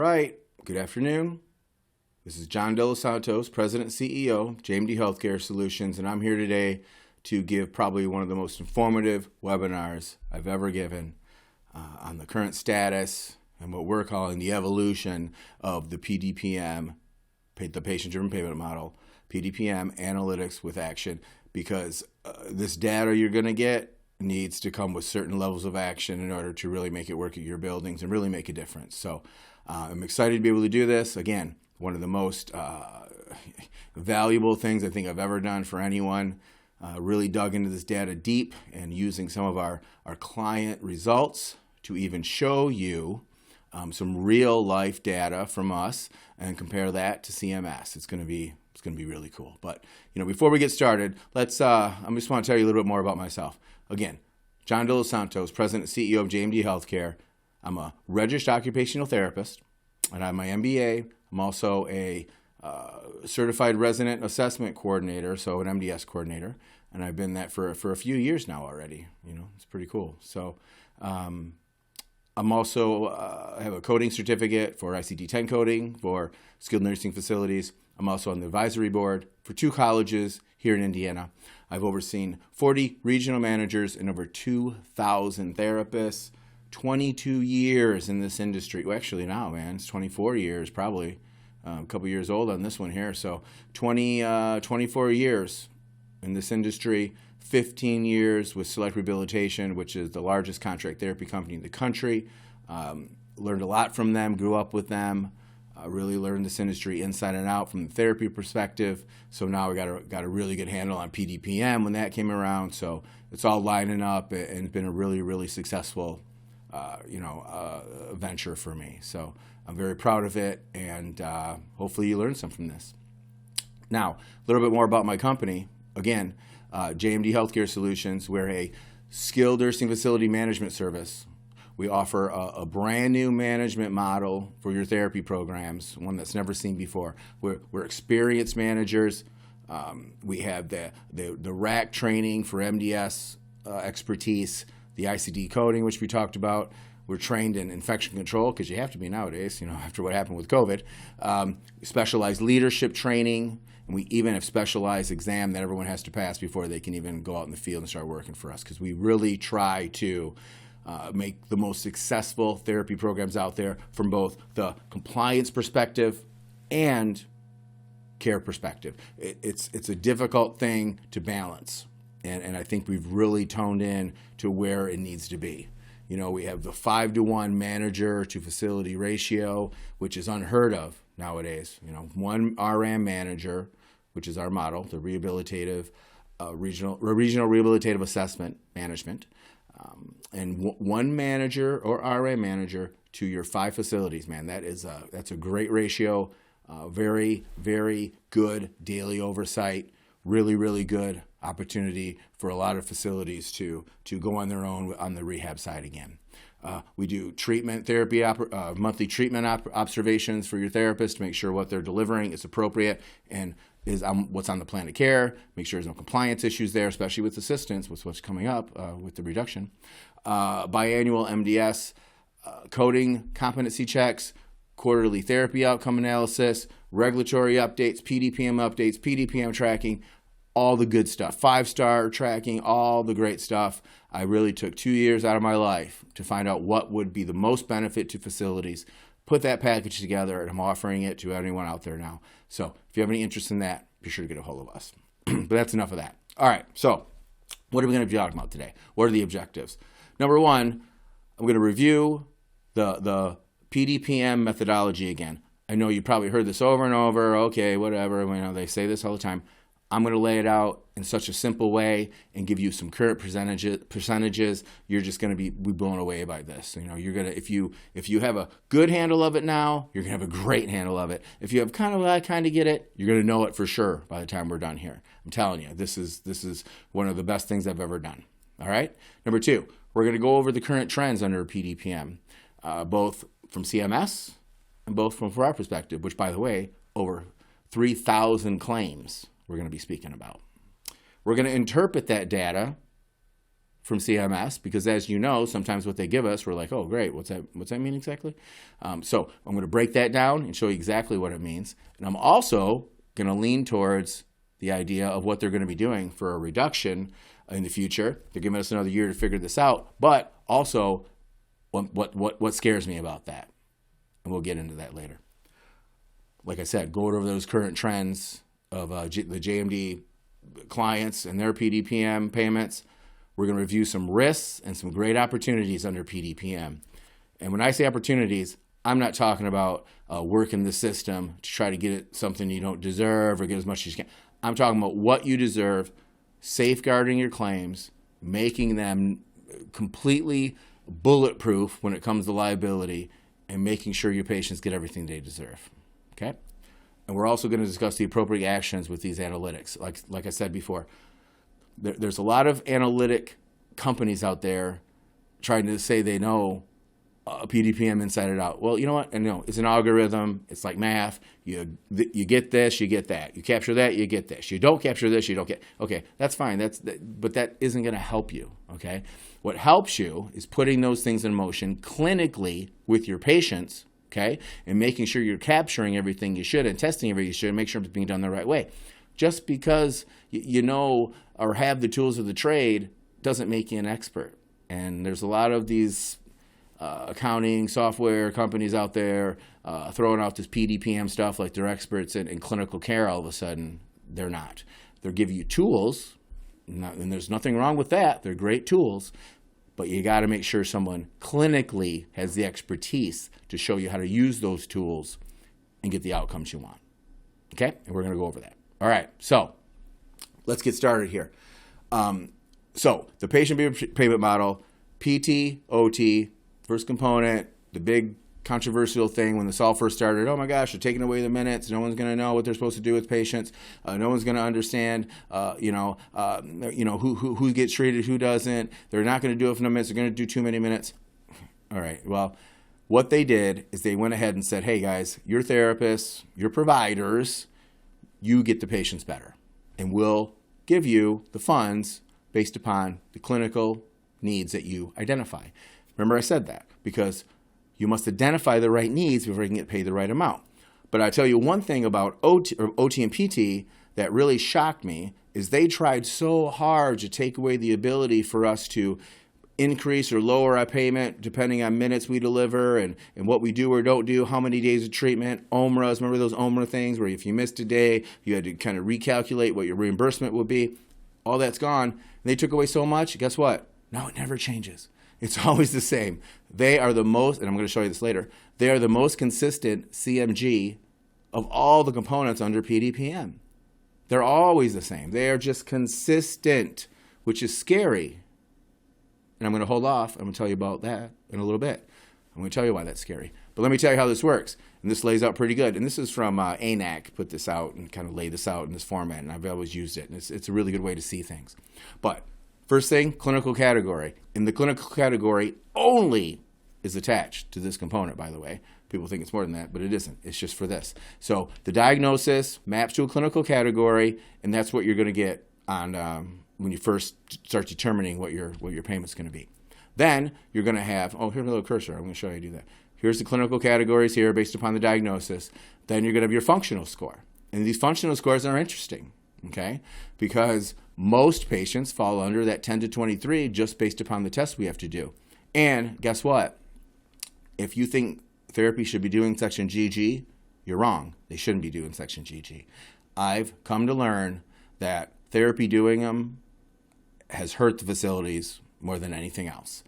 right, good afternoon. This is John Delossantos, President and CEO of JMD Healthcare Solutions, and I'm here today to give probably one of the most informative webinars I've ever given on the current status and what we're calling the evolution of the PDPM, the patient-driven payment model, PDPM analytics with action, because this data you're going to get needs to come with certain levels of action in order to really make it work at your buildings and really make a difference. So I'm excited to be able to do this. Again, one of the most valuable things I think I've ever done for anyone. Really dug into this data deep and using some of our client results to even show you some real life data from us and compare that to CMS. It's going to be really cool. But before we get started, I just want to tell you a little bit more about myself. Again, John Delossantos, President and CEO of JMD Healthcare. I'm a registered occupational therapist, and I have my MBA. I'm also a certified resident assessment coordinator, so an MDS coordinator, and I've been that for a few years now already. It's pretty cool. So I'm also I have a coding certificate for ICD-10 coding for skilled nursing facilities. I'm also on the advisory board for 2 colleges here in Indiana. I've overseen 40 regional managers and over 2,000 therapists, 22 years in this industry. Well, actually now, man, it's 24 years probably. A couple years old on this one here. So 24 years in this industry, 15 years with Select Rehabilitation, which is the largest contract therapy company in the country. Learned a lot from them, grew up with them. Really learned this industry inside and out from the therapy perspective. So now we got a really good handle on PDPM when that came around. So it's all lining up, and it's been a really, really successful, venture for me. So I'm very proud of it, and hopefully you learned some from this. Now, a little bit more about my company. Again, JMD Healthcare Solutions. We're a skilled nursing facility management service. We offer a brand new management model for your therapy programs, one that's never seen before. We're experienced managers. We have the RAC training for MDS expertise, the ICD coding, which we talked about. We're trained in infection control, because you have to be nowadays, after what happened with COVID. Specialized leadership training, and we even have specialized exam that everyone has to pass before they can even go out in the field and start working for us, because we really try to make the most successful therapy programs out there from both the compliance perspective and care perspective. It's a difficult thing to balance, and I think we've really toned in to where it needs to be. We have the 5-to-1 manager to facility ratio, which is unheard of nowadays. 1 RM manager, which is our model, the rehabilitative regional rehabilitative assessment management. And 1 manager or RA manager to your 5 facilities, man. That's a great ratio. Very, very good daily oversight. Really, really good opportunity for a lot of facilities to go on their own on the rehab side again. We do treatment therapy, monthly treatment observations for your therapist to make sure what they're delivering is appropriate and is what's on the plan of care. Make sure there's no compliance issues there, especially with assistance, with what's coming up with the reduction. Biannual MDS coding competency checks, quarterly therapy outcome analysis, regulatory updates, PDPM tracking, all the good stuff, 5-star tracking, all the great stuff. I really took 2 years out of my life to find out what would be the most benefit to facilities, put that package together, and I'm offering it to anyone out there now. So if you have any interest in that, be sure to get a hold of us. But that's enough of that. All right, so what are we going to be talking about today? What are the objectives? Number 1, I'm going to review the PDPM methodology again. I know you probably heard this over and over. Okay, whatever. They say this all the time. I'm going to lay it out in such a simple way and give you some current percentages. You're just going to be blown away by this. You're going to, if you have a good handle of it now, you're going to have a great handle of it. If you have kind of get it, you're going to know it for sure by the time we're done here. I'm telling you, this is one of the best things I've ever done. All right. Number 2, we're going to go over the current trends under PDPM, both from CMS and both from our perspective, which, by the way, over 3,000 claims we're going to be speaking about. We're going to interpret that data from CMS, because as you know, sometimes what they give us, we're like, oh, great, what's that mean exactly? So I'm going to break that down and show you exactly what it means. And I'm also going to lean towards the idea of what they're going to be doing for a reduction in the future. They're giving us another year to figure this out, but also what scares me about that. And we'll get into that later. Like I said, go over those current trends of the JMD clients and their PDPM payments. We're going to review some risks and some great opportunities under PDPM. And when I say opportunities, I'm not talking about working the system to try to get it something you don't deserve or get as much as you can. I'm talking about what you deserve, safeguarding your claims, making them completely bulletproof when it comes to liability, and making sure your patients get everything they deserve. Okay? And we're also going to discuss the appropriate actions with these analytics. Like I said before, there's a lot of analytic companies out there trying to say they know PDPM inside and out. Well, you know what? And no, it's an algorithm. It's like math. You get this, you get that. You capture that, you get this. You don't capture this, you don't get. Okay, that's fine. But that isn't going to help you. Okay, what helps you is putting those things in motion clinically with your patients. Okay, and making sure you're capturing everything you should and testing everything you should and make sure it's being done the right way. Just because you know or have the tools of the trade doesn't make you an expert. And there's a lot of these accounting software companies out there throwing out this PDPM stuff like they're experts in clinical care. All of a sudden, they're not. They're giving you tools, and there's nothing wrong with that. They're great tools, but you got to make sure someone clinically has the expertise to show you how to use those tools and get the outcomes you want. Okay? And we're going to go over that. All right, so let's get started here. So the patient payment model, PT, OT, first component, the big controversial thing when this all first started. Oh my gosh, they're taking away the minutes. No one's going to know what they're supposed to do with patients. No one's going to understand, who gets treated, who doesn't. They're not going to do it for no minutes. They're going to do too many minutes. All right. Well, what they did is they went ahead and said, hey guys, your therapists, your providers, you get the patients better, and we'll give you the funds based upon the clinical needs that you identify. Remember I said that because you must identify the right needs before you can get paid the right amount. But I tell you one thing about OT and PT that really shocked me is they tried so hard to take away the ability for us to increase or lower our payment depending on minutes we deliver and what we do or don't do, how many days of treatment, OMRAs. Remember those OMRA things where if you missed a day, you had to kind of recalculate what your reimbursement would be? All that's gone. And they took away so much. Guess what? Now it never changes. It's always the same. They are the most, and I'm going to show you this later, they are the most consistent CMG of all the components under PDPM. They're always the same. They are just consistent, which is scary. And I'm going to hold off. I'm going to tell you about that in a little bit. I'm going to tell you why that's scary. But let me tell you how this works. And this lays out pretty good. And this is from ANAC, put this out and kind of laid this out in this format. And I've always used it. And it's a really good way to see things. But first thing, clinical category. In the clinical category only is attached to this component, by the way. People think it's more than that, but it isn't. It's just for this. So the diagnosis maps to a clinical category, and that's what you're going to get on when you first start determining what your payment's going to be. Then you're going to have, here's a little cursor. I'm going to show you how to do that. Here's the clinical categories here based upon the diagnosis. Then you're going to have your functional score. And these functional scores are interesting, okay? Because most patients fall under that 10 to 23 just based upon the tests we have to do. And guess what? If you think therapy should be doing section GG, you're wrong. They shouldn't be doing section GG. I've come to learn that therapy doing them has hurt the facilities more than anything else.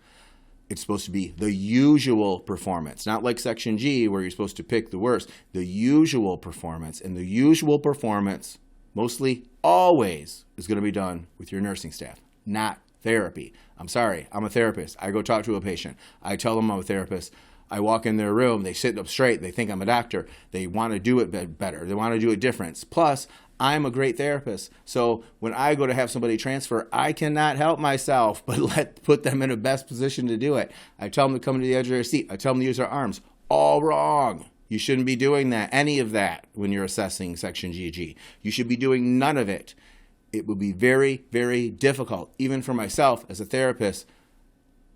It's supposed to be the usual performance, not like section G where you're supposed to pick the worst. The usual performance, and the usual performance mostly always is going to be done with your nursing staff, not therapy. I'm sorry, I'm a therapist. I go talk to a patient. I tell them I'm a therapist. I walk in their room, they sit up straight, they think I'm a doctor. They want to do it better. They want to do it different. Plus, I'm a great therapist. So when I go to have somebody transfer, I cannot help myself but put them in the best position to do it. I tell them to come to the edge of their seat. I tell them to use their arms. All wrong. You shouldn't be doing that, any of that, when you're assessing section GG. You should be doing none of it. it would be very, very difficult, even for myself as a therapist,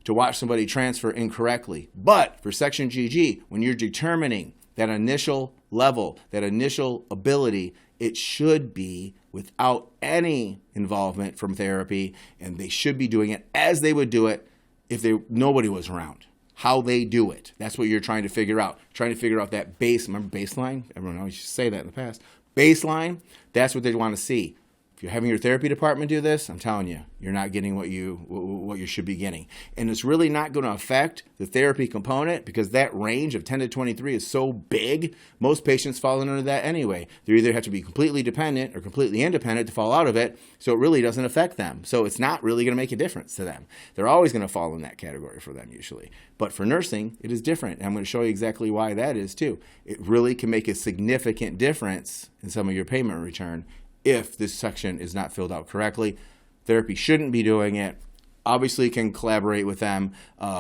to watch somebody transfer incorrectly. But for Section GG, when you're determining that initial level, that initial ability, it should be without any involvement from therapy, and they should be doing it as they would do it if nobody was around. How they do it. That's what you're trying to figure out. Trying to figure out that base. Remember baseline? Everyone always used to say that in the past. Baseline, that's what they want to see. If you're having your therapy department do this, I'm telling you, you're not getting what you should be getting. And it's really not going to affect the therapy component because that range of 10 to 23 is so big, most patients fall under that anyway. They either have to be completely dependent or completely independent to fall out of it, so it really doesn't affect them. So it's not really going to make a difference to them. They're always going to fall in that category for them usually. But for nursing, it is different. And I'm going to show you exactly why that is too. It really can make a significant difference in some of your payment return if this section is not filled out correctly. Therapy shouldn't be doing it. Obviously can collaborate with them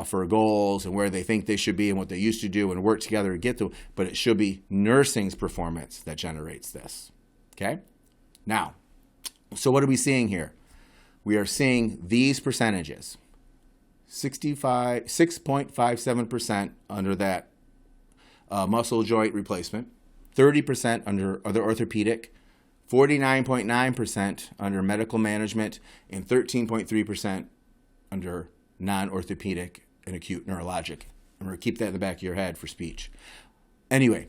for goals and where they think they should be and what they used to do and work together to get to, but it should be nursing's performance that generates this. Okay? Now, so what are we seeing here? We are seeing these percentages. 6.57% under that muscle joint replacement, 30% under other orthopedic, 49.9% under medical management, and 13.3% under non-orthopedic and acute neurologic. Remember, keep that in the back of your head for speech. Anyway,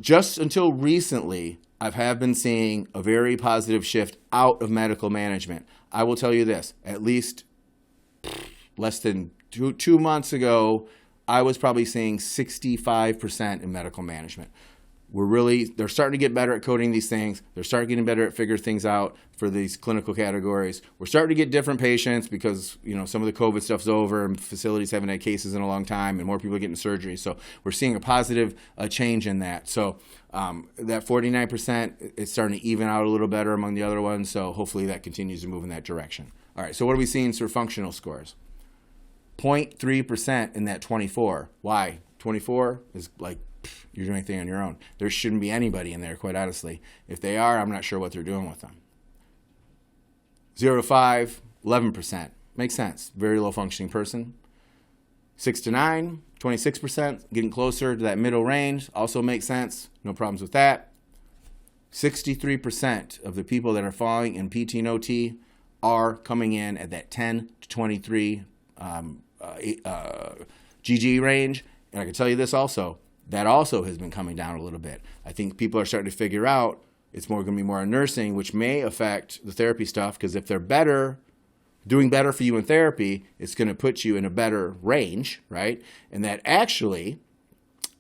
just until recently, I have been seeing a very positive shift out of medical management. I will tell you this, at least less than two months ago, I was probably seeing 65% in medical management. They're starting to get better at coding these things. They're starting getting better at figuring things out for these clinical categories. We're starting to get different patients because, some of the COVID stuff's over and facilities haven't had cases in a long time and more people are getting surgery. So we're seeing a positive change in that. So that 49% is starting to even out a little better among the other ones. So hopefully that continues to move in that direction. All right, so what are we seeing for functional scores? 0.3% in that 24. Why? 24 is like, you're doing anything on your own. There shouldn't be anybody in there, quite honestly. If they are, I'm not sure what they're doing with them. 0 to 5, 11%. Makes sense. Very low functioning person. 6 to 9, 26%. Getting closer to that middle range. Also makes sense. No problems with that. 63% of the people that are falling in PT and OT are coming in at that 10 to 23 GG range. And I can tell you this also. That also has been coming down a little bit. I think people are starting to figure out it's going to be more in nursing, which may affect the therapy stuff, because if they're doing better for you in therapy, it's going to put you in a better range, right? And that actually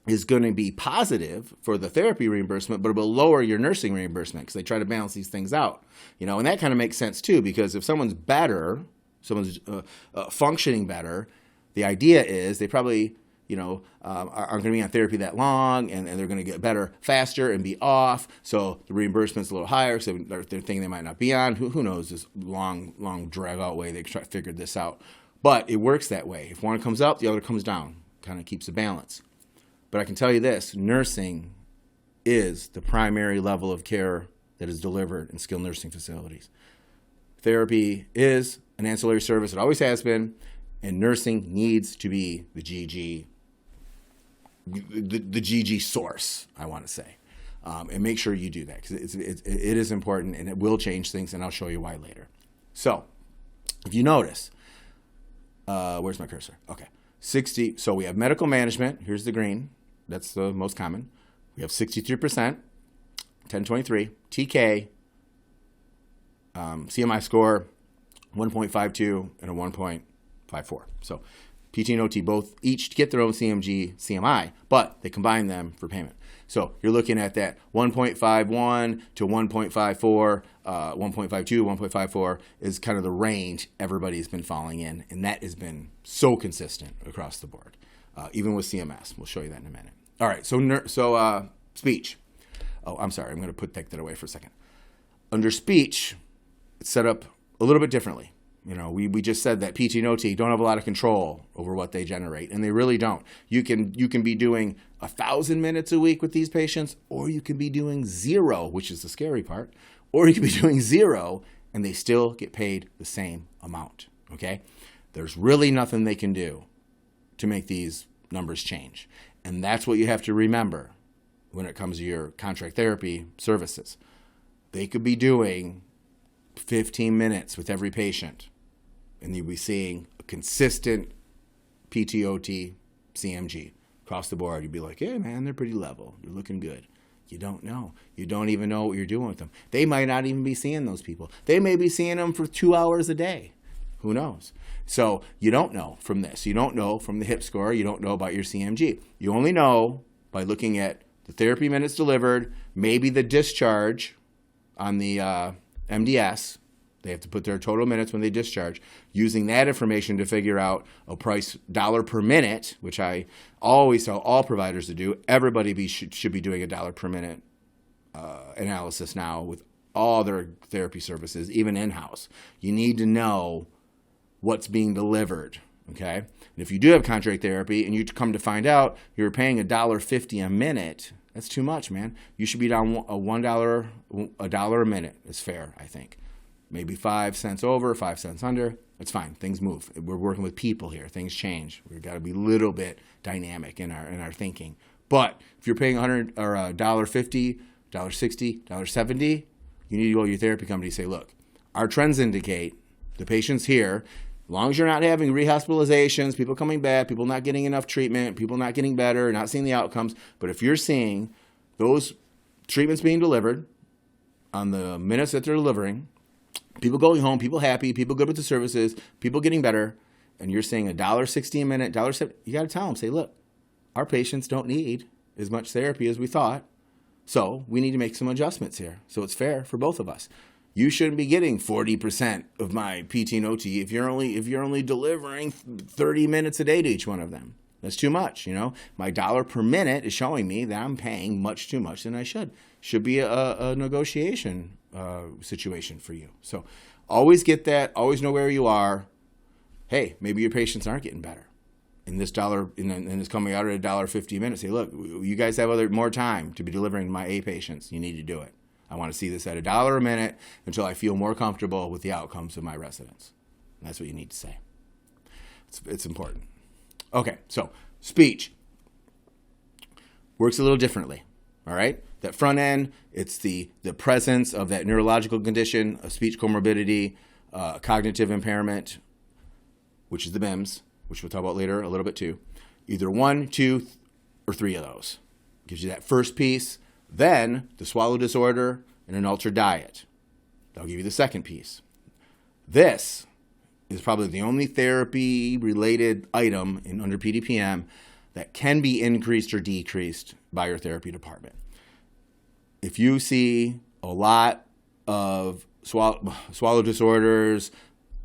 is going to be positive for the therapy reimbursement, but it will lower your nursing reimbursement because they try to balance these things out. And that kind of makes sense too, because if someone's better, someone's functioning better, the idea is they probably aren't going to be on therapy that long, and they're going to get better faster and be off. So the reimbursement's a little higher, so they're thinking they might not be on. Who knows this long drag-out way they figured this out. But it works that way. If one comes up, the other comes down. Kind of keeps a balance. But I can tell you this, nursing is the primary level of care that is delivered in skilled nursing facilities. Therapy is an ancillary service. It always has been. And nursing needs to be the GG source, I want to say. And make sure you do that, because it is important, and it will change things, and I'll show you why later. So if you notice, where's my cursor? Okay, 60. So we have medical management. Here's the green. That's the most common. We have 63%, 1023, TK, CMI score, 1.52, and a 1.54. So PT and OT both each get their own CMI, but they combine them for payment. So you're looking at that 1.51 to 1.54, 1.52, 1.54 is kind of the range everybody's been falling in, and that has been so consistent across the board, even with CMS. We'll show you that in a minute. All right, so speech. Oh, I'm sorry, I'm going to take that away for a second. Under speech, it's set up a little bit differently. We just said that PT and OT don't have a lot of control over what they generate, and they really don't. You can be doing 1,000 minutes a week with these patients, or you can be doing 0, which is the scary part, or you could be doing 0 and they still get paid the same amount, okay? There's really nothing they can do to make these numbers change. And that's what you have to remember when it comes to your contract therapy services. They could be doing 15 minutes with every patient, and you'll be seeing a consistent PTOT, CMG across the board. You'd be like, hey, man, they're pretty level. They're looking good. You don't know. You don't even know what you're doing with them. They might not even be seeing those people. They may be seeing them for 2 hours a day. Who knows? So you don't know from this. You don't know from the HIP score. You don't know about your CMG. You only know by looking at the therapy minutes delivered, maybe the discharge on the MDS. They have to put their total minutes when they discharge, using that information to figure out a price dollar per minute, which I always tell all providers to do. Everybody should be doing a dollar per minute analysis now with all their therapy services, even in-house. You need to know what's being delivered, okay? And if you do have contract therapy and you come to find out you're paying $1.50 a minute, that's too much, man. You should be down a dollar a minute is fair, I think. Maybe 5 cents over, 5 cents under. That's fine. Things move. We're working with people here. Things change. We've got to be a little bit dynamic in our thinking. But if you're paying $100 or $1.50, $1.60, $1.70, you need to go to your therapy company and say, look, our trends indicate the patient's here. As long as you're not having rehospitalizations, people coming back, people not getting enough treatment, people not getting better, not seeing the outcomes. But if you're seeing those treatments being delivered on the minutes that they're delivering, people going home, people happy, people good with the services, people getting better, and you're saying $1.60 a minute, $1.70, you got to tell them, say, look, our patients don't need as much therapy as we thought, so we need to make some adjustments here. So it's fair for both of us. You shouldn't be getting 40% of my PT and OT if you're only delivering 30 minutes a day to each one of them. That's too much, you know. My dollar per minute is showing me that I'm paying much too much than I should. Should be a negotiation situation for you. So always get that. Always know where you are. Hey, maybe your patients aren't getting better. And this dollar, and it's coming out at $1.50 a minute. Say, look, you guys have more time to be delivering my A patients. You need to do it. I want to see this at $1 a minute until I feel more comfortable with the outcomes of my residents. And that's what you need to say. It's important. Okay, so speech works a little differently, all right? That front end, it's the presence of that neurological condition, a speech comorbidity, cognitive impairment, which is the BIMS, which we'll talk about later a little bit too. Either 1, 2, or 3 of those. Gives you that first piece. Then the swallow disorder and an altered diet. That'll give you the second piece. This is probably the only therapy-related item under PDPM that can be increased or decreased by your therapy department. If you see a lot of swallow disorders,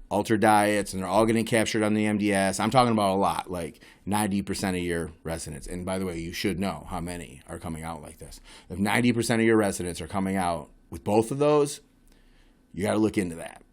altered diets, and they're all getting captured on the MDS, I'm talking about a lot, like 90% of your residents. And by the way, you should know how many are coming out like this. If 90% of your residents are coming out with both of those, you got to look into that.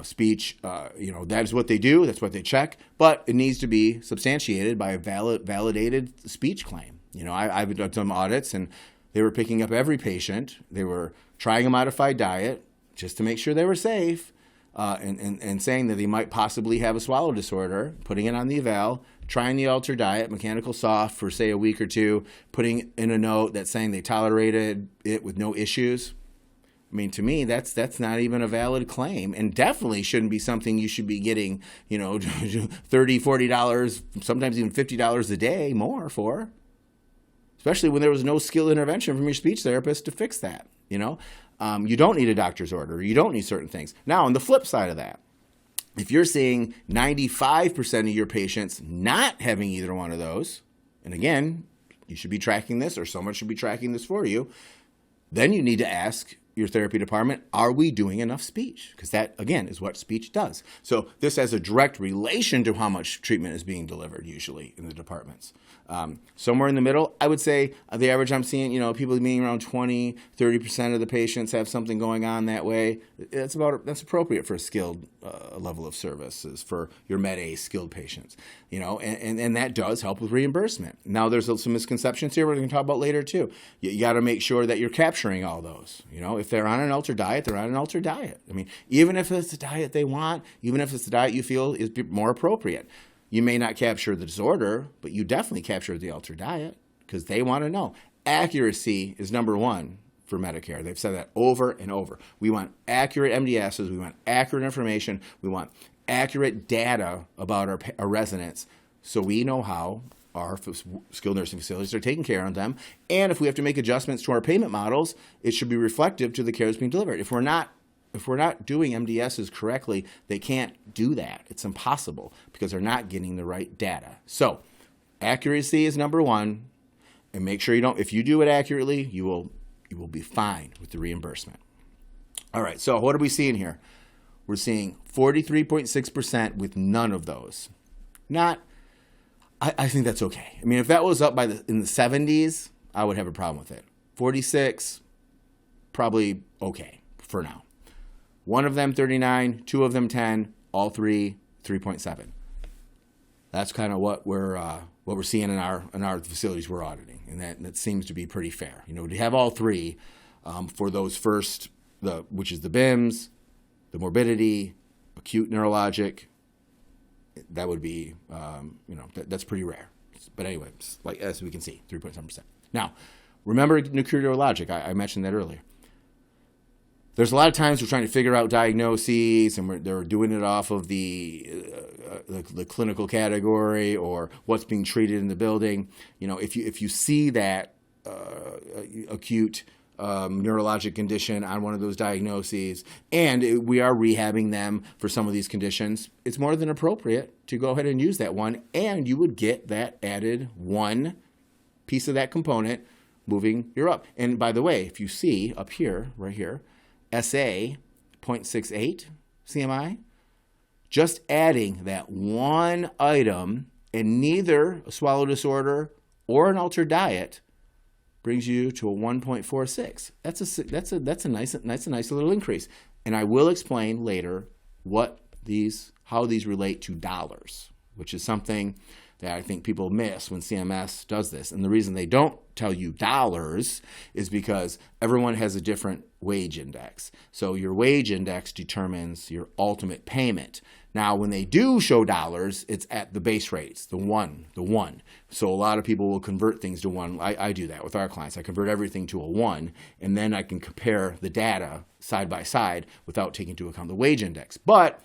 Speech, that is what they do. That's what they check. But it needs to be substantiated by a validated speech claim. You know, I've done some audits, and they were picking up every patient. They were trying a modified diet just to make sure they were safe, and saying that they might possibly have a swallow disorder, putting it on the eval, trying the altered diet, mechanical soft for, say, a week or two, putting in a note that's saying they tolerated it with no issues. I mean, to me, that's not even a valid claim, and definitely shouldn't be something you should be getting, $30, $40, sometimes even $50 a day more for, especially when there was no skill intervention from your speech therapist to fix that, You don't need a doctor's order. You don't need certain things. Now, on the flip side of that, if you're seeing 95% of your patients not having either one of those, and again, you should be tracking this, or someone should be tracking this for you, then you need to ask your therapy department, are we doing enough speech? Because that, again, is what speech does. So this has a direct relation to how much treatment is being delivered usually in the departments. Somewhere in the middle, I would say the average I'm seeing, people being around 20, 30% of the patients have something going on that way. That's appropriate for a skilled level of services for your Med A skilled patients, and that does help with reimbursement. Now there's some misconceptions here we're going to talk about later too. You got to make sure that you're capturing all those, if they're on an altered diet, they're on an altered diet. I mean, even if it's a diet they want, even if it's a diet you feel is more appropriate, you may not capture the disorder, but you definitely capture the altered diet because they want to know. Accuracy is number one for Medicare. They've said that over and over. We want accurate MDSs. We want accurate information. We want accurate data about our residents so we know how our skilled nursing facilities are taking care of them. And if we have to make adjustments to our payment models, it should be reflective to the care that's being delivered. If we're not doing MDSs correctly, they can't do that. It's impossible because they're not getting the right data. So accuracy is number one, and make sure if you do it accurately, you will be fine with the reimbursement. All right, so what are we seeing here? We're seeing 43.6% with none of those. I think that's okay. I mean, if that was up in the 70s, I would have a problem with it. 46, probably okay for now. One of them 39, two of them 10, all three 3.7. That's kind of what we're seeing in our facilities we're auditing, and that seems to be pretty fair. To have all three for those first, which is the BIMS, the morbidity, acute neurologic. That would be, that's pretty rare. But anyway, as we can see, 3.7%. Now, remember acute neurologic. I mentioned that earlier. There's a lot of times we're trying to figure out diagnoses, and they're doing it off of the clinical category or what's being treated in the building. If you see that acute neurologic condition on one of those diagnoses, and we are rehabbing them for some of these conditions, it's more than appropriate to go ahead and use that one, and you would get that added one piece of that component moving you up. And by the way, if you see up here, right here, SA 0.68 CMI, just adding that one item and neither a swallow disorder or an altered diet brings you to a 1.46. That's a nice little increase. And I will explain later how these relate to dollars, which is something that I think people miss when CMS does this. And the reason they don't tell you dollars is because everyone has a different wage index. So your wage index determines your ultimate payment. Now, when they do show dollars, it's at the base rates, the one. So a lot of people will convert things to one. I do that with our clients. I convert everything to a one, and then I can compare the data side by side without taking into account the wage index. But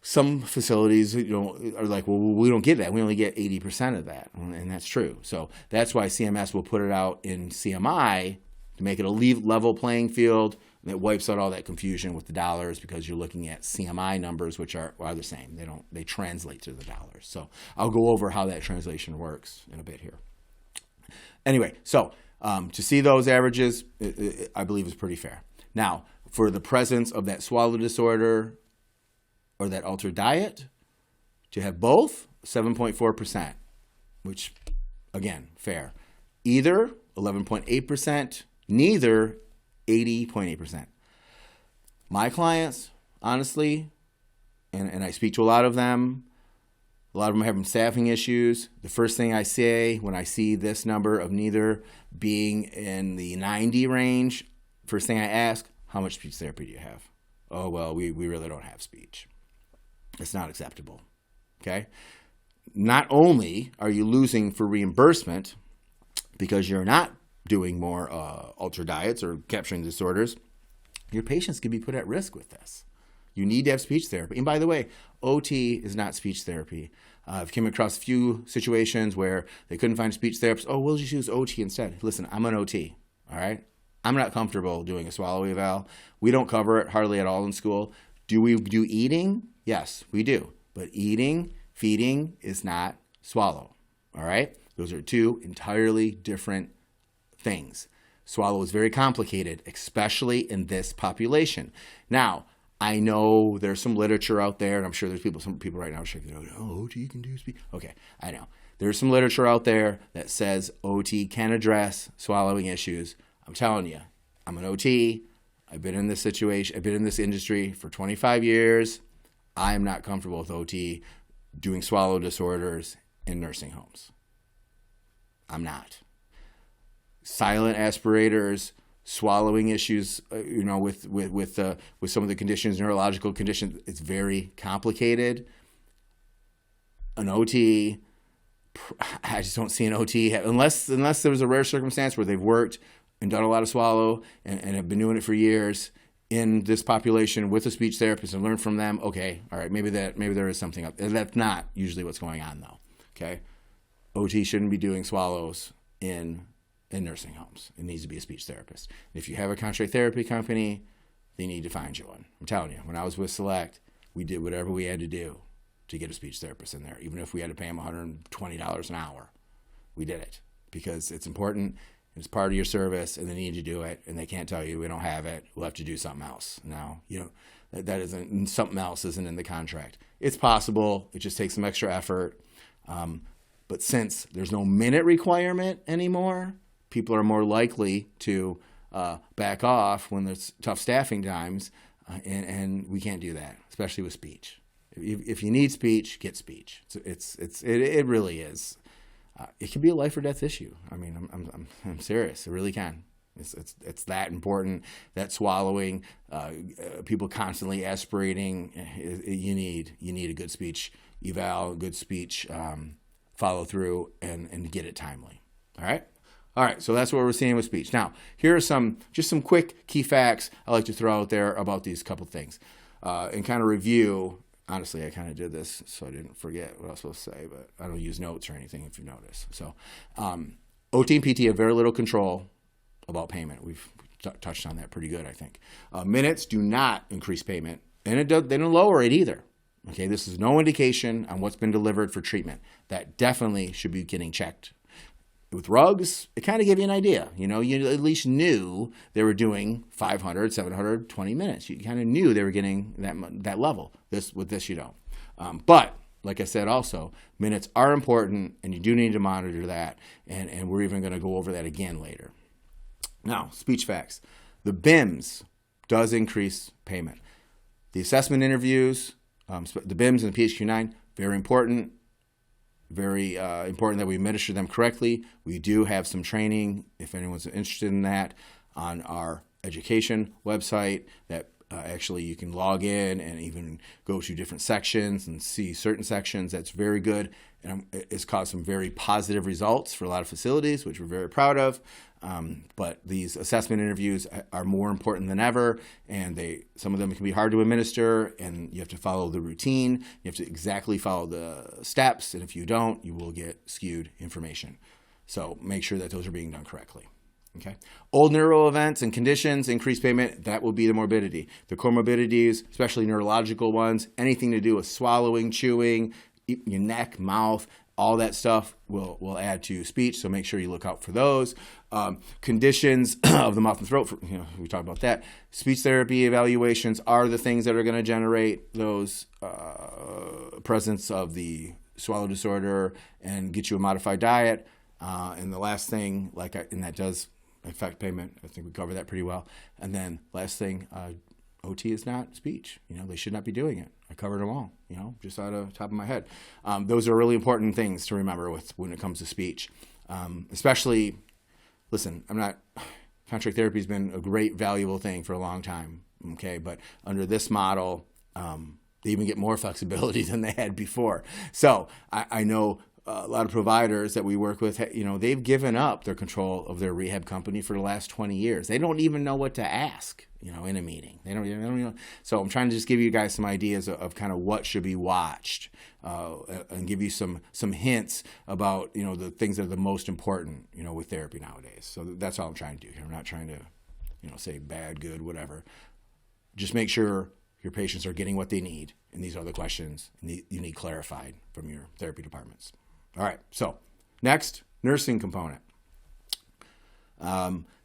some facilities, are like, well, we don't get that. We only get 80% of that, and that's true. So that's why CMS will put it out in CMI to make it a level playing field. And it wipes out all that confusion with the dollars because you're looking at CMI numbers, which are the same. They translate to the dollars. So I'll go over how that translation works in a bit here. Anyway, so to see those averages, I believe is pretty fair. Now, for the presence of that swallow disorder or that altered diet, to have both, 7.4%, which, again, fair. Either 11.8%, neither 80.8%. My clients, honestly, and I speak to a lot of them are having staffing issues. The first thing I say when I see this number of neither being in the 90 range, first thing I ask, how much speech therapy do you have? Oh, well, we really don't have speech. It's not acceptable, okay? Not only are you losing for reimbursement because you're not doing more altered diets or capturing disorders, your patients can be put at risk with this. You need to have speech therapy. And by the way, OT is not speech therapy. I've come across a few situations where they couldn't find a speech therapist. Oh, we'll just use OT instead. Listen, I'm an OT, all right? I'm not comfortable doing a swallow eval. We don't cover it hardly at all in school. Do we do eating? Yes, we do. But eating, feeding is not swallow, all right? Those are two entirely different things. Swallow is very complicated, especially in this population. Now, I know there's some literature out there, and I'm sure there's some people right now shaking their head, oh, OT can do speech. Okay, I know. There's some literature out there that says OT can address swallowing issues. I'm telling you, I'm an OT. I've been in this situation. I've been in this industry for 25 years. I am not comfortable with OT doing swallow disorders in nursing homes. I'm not. Silent aspirators, swallowing issues, with some of the conditions, neurological conditions. It's very complicated. An OT, I just don't see an OT unless there was a rare circumstance where they've worked and done a lot of swallow and have been doing it for years in this population with a speech therapist and learn from them. Okay, all right, maybe there is something up. That's not usually what's going on though. Okay, OT shouldn't be doing swallows in nursing homes. It needs to be a speech therapist. If you have a contract therapy company, they need to find you one. I'm telling you, when I was with Select, we did whatever we had to do to get a speech therapist in there, even if we had to pay them $120 an hour. We did it because it's important. It's part of your service, and they need to do it, and they can't tell you we don't have it. We'll have to do something else. Now, that isn't, something else isn't in the contract. It's possible. It just takes some extra effort. But since there's no minute requirement anymore, people are more likely to back off when there's tough staffing times, and we can't do that, especially with speech. If you need speech, get speech. It really is. It can be a life or death issue. I mean, I'm serious. It really can. It's that important. That swallowing, people constantly aspirating. You need a good speech eval, good speech follow through, and get it timely. All right. So that's what we're seeing with speech. Now, here are some quick key facts I like to throw out there about these couple things, and kind of review. Honestly, I kind of did this so I didn't forget what I was supposed to say, but I don't use notes or anything if you notice. So OT and PT have very little control about payment. We've touched on that pretty good, I think. Minutes do not increase payment, and they don't lower it either. Okay, this is no indication on what's been delivered for treatment. That definitely should be getting checked. With rugs, it kind of gave you an idea. You at least knew they were doing 500, 720 minutes. You kind of knew they were getting that level. With this, you don't. But like I said, also, minutes are important, and you do need to monitor that. And we're even going to go over that again later. Now, speech facts. The BIMS does increase payment. The assessment interviews, the BIMS and the PHQ-9, very important. Very important that we administer them correctly. We do have some training, if anyone's interested in that, on our education website that actually you can log in and even go to different sections and see certain sections. That's very good. And it's caused some very positive results for a lot of facilities, which we're very proud of. But these assessment interviews are more important than ever, and some of them can be hard to administer, and you have to follow the routine. You have to exactly follow the steps, and if you don't, you will get skewed information. So make sure that those are being done correctly. Okay. Old neuro events and conditions increase payment. That will be the morbidity. The comorbidities, especially neurological ones, anything to do with swallowing, chewing, your neck, mouth, all that stuff will add to speech, so make sure you look out for those. Conditions of the mouth and throat, we talked about that. Speech therapy evaluations are the things that are going to generate those presence of the swallow disorder and get you a modified diet. And the last thing, and that does affect payment. I think we covered that pretty well. And then last thing, OT is not speech. They should not be doing it. I covered them all, just out of the top of my head. Those are really important things to remember when it comes to speech. Especially, listen, contract therapy has been a great, valuable thing for a long time, okay? But under this model, they even get more flexibility than they had before. So I know a lot of providers that we work with, they've given up their control of their rehab company for the last 20 years. They don't even know what to ask, in a meeting. They don't even. So I'm trying to just give you guys some ideas of kind of what should be watched, and give you some hints about, the things that are the most important, with therapy nowadays. So that's all I'm trying to do here. I'm not trying to, say bad, good, whatever. Just make sure your patients are getting what they need, and these are the questions you need clarified from your therapy departments. All right, so next, nursing component.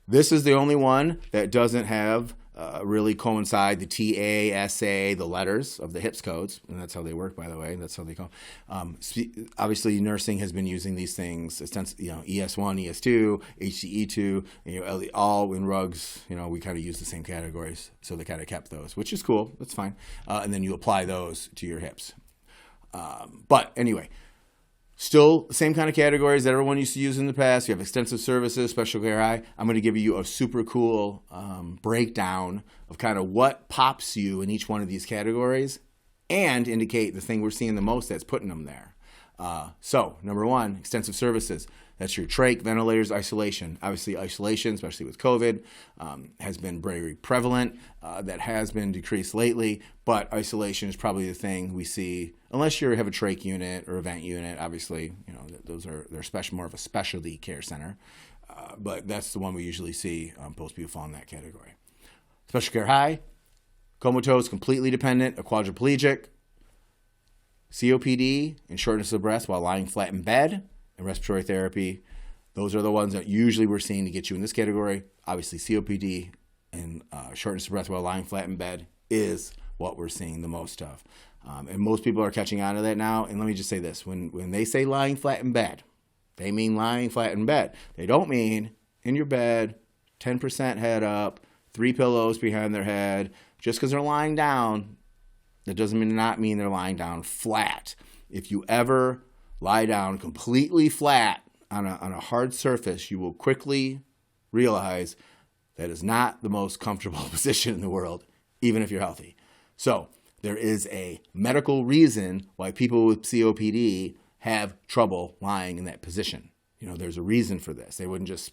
This is the only one that doesn't have really coincide the TA, SA, the letters of the HIPS codes, and that's how they work, by the way. That's how they call. Obviously, nursing has been using these things, ES1, ES2, HCE2, all in rugs. We kind of use the same categories, so they kind of kept those, which is cool. That's fine. And then you apply those to your HIPS. But anyway. Still, same kind of categories that everyone used to use in the past. You have extensive services, special care high. I'm going to give you a super cool breakdown of kind of what pops you in each one of these categories and indicate the thing we're seeing the most that's putting them there. So, number one, extensive services. That's your trach, ventilators, isolation. Obviously, isolation, especially with COVID, has been very prevalent. That has been decreased lately, but isolation is probably the thing we see, unless you have a trach unit or a vent unit. Obviously, they're more of a specialty care center, but that's the one we usually see. Most people fall in that category. Special care high, comatose, completely dependent, a quadriplegic, COPD and shortness of breath while lying flat in bed, and respiratory therapy. Those are the ones that usually we're seeing to get you in this category. Obviously, COPD and shortness of breath while lying flat in bed is what we're seeing the most of. And most people are catching on to that now. And let me just say this. When they say lying flat in bed, they mean lying flat in bed. They don't mean in your bed, 10% head up, 3 pillows behind their head. Just because they're lying down, that doesn't not mean they're lying down flat. If you ever lie down completely flat on a hard surface, you will quickly realize that is not the most comfortable position in the world, even if you're healthy. So there is a medical reason why people with COPD have trouble lying in that position. There's a reason for this. They wouldn't just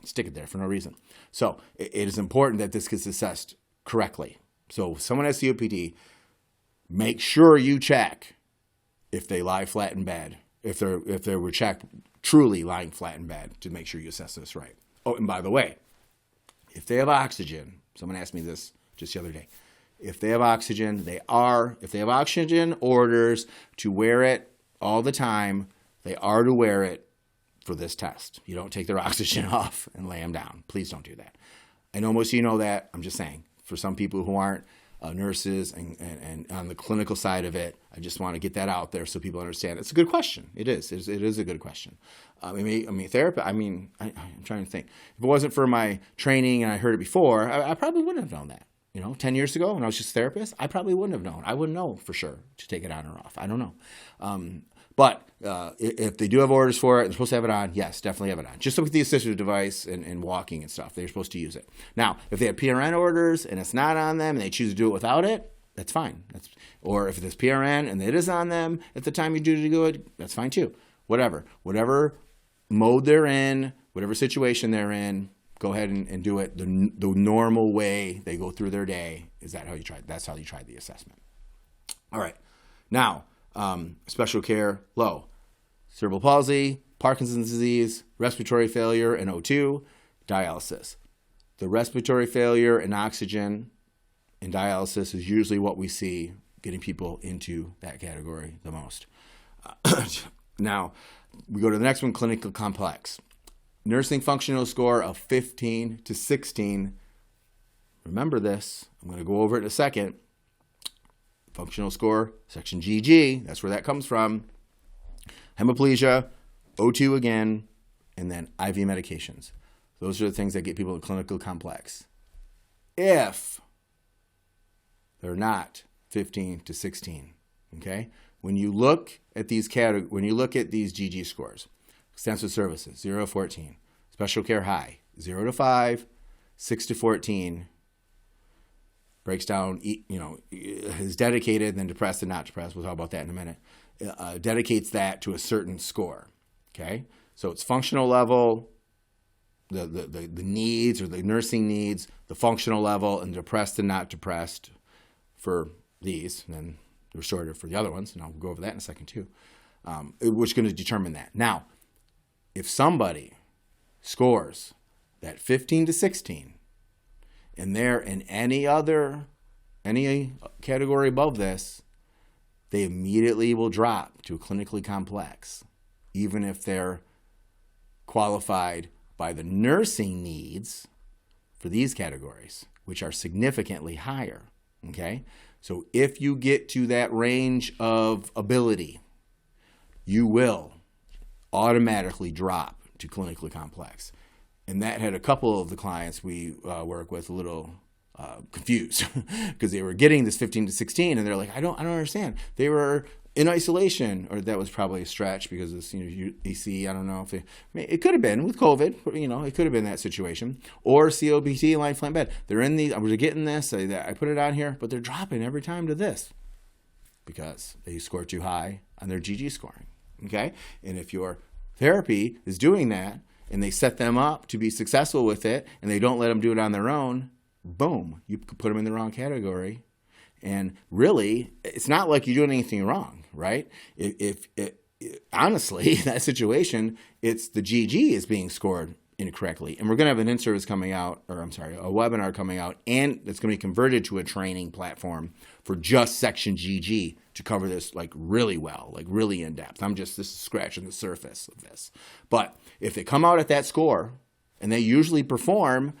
stick it there for no reason. So it is important that this gets assessed correctly. So if someone has COPD, make sure you check if they lie flat in bed, if they were checked truly lying flat in bed, to make sure you assess this right. Oh, and by the way, if they have oxygen, someone asked me this just the other day. If they have oxygen, if they have oxygen orders to wear it all the time, they are to wear it for this test. You don't take their oxygen off and lay them down. Please don't do that. I know most of you know that. I'm just saying, for some people who aren't nurses and on the clinical side of it, I just want to get that out there so people understand. It's a good question. It is. It is a good question. Therapy. I'm trying to think. If it wasn't for my training and I heard it before, I probably wouldn't have known that. 10 years ago when I was just a therapist, I probably wouldn't have known. I wouldn't know for sure to take it on or off. I don't know. But if they do have orders for it, they're supposed to have it on, yes, definitely have it on. Just look at the assistive device and walking and stuff. They're supposed to use it. Now, if they have PRN orders and it's not on them and they choose to do it without it, that's fine. Or if it's PRN and it is on them at the time you do it, that's fine too. Whatever mode they're in, whatever situation they're in, go ahead and do it the normal way they go through their day. That's how you try the assessment. All right. Now, special care, low. Cerebral palsy, Parkinson's disease, respiratory failure, and O2, dialysis. The respiratory failure and oxygen and dialysis is usually what we see getting people into that category the most. Now, we go to the next one, clinical complex. Nursing functional score of 15 to 16. Remember this. I'm going to go over it in a second. Functional score, section GG, that's where that comes from. Hemiplegia, O2 again, and then IV medications. Those are the things that get people in clinical complex. If they're not 15 to 16, okay? When you look at these GG scores, extensive services, 0 to 14, special care high, 0 to 5, 6 to 14, breaks down, is dedicated, then depressed and not depressed. We'll talk about that in a minute. Dedicates that to a certain score, okay? So it's functional level, the needs or the nursing needs, the functional level, and depressed and not depressed for these, and then the restorative for the other ones, and I'll go over that in a second too, which is going to determine that. Now, if somebody scores that 15 to 16, and they're in any category above this, they immediately will drop to a clinically complex, even if they're qualified by the nursing needs for these categories, which are significantly higher, okay? So if you get to that range of ability, you will automatically drop to clinically complex. And that had a couple of the clients we work with a little confused because they were getting this 15 to 16 and they're like, I don't understand. They were in isolation, or that was probably a stretch because it's, you see, I don't know if it could have been with COVID, it could have been that situation, or COPT, line flat bed. They're in these, I was getting this, I put it on here, but they're dropping every time to this because they score too high on their GG scoring, okay? And if your therapy is doing that and they set them up to be successful with it and they don't let them do it on their own, boom, you put them in the wrong category. And really, it's not like you're doing anything wrong, right? If honestly, that situation, it's the GG is being scored incorrectly. And we're going to have an in-service coming out, a webinar coming out, and it's going to be converted to a training platform for just section GG to cover this like really well, like really in depth. This is scratching the surface of this. But if they come out at that score and they usually perform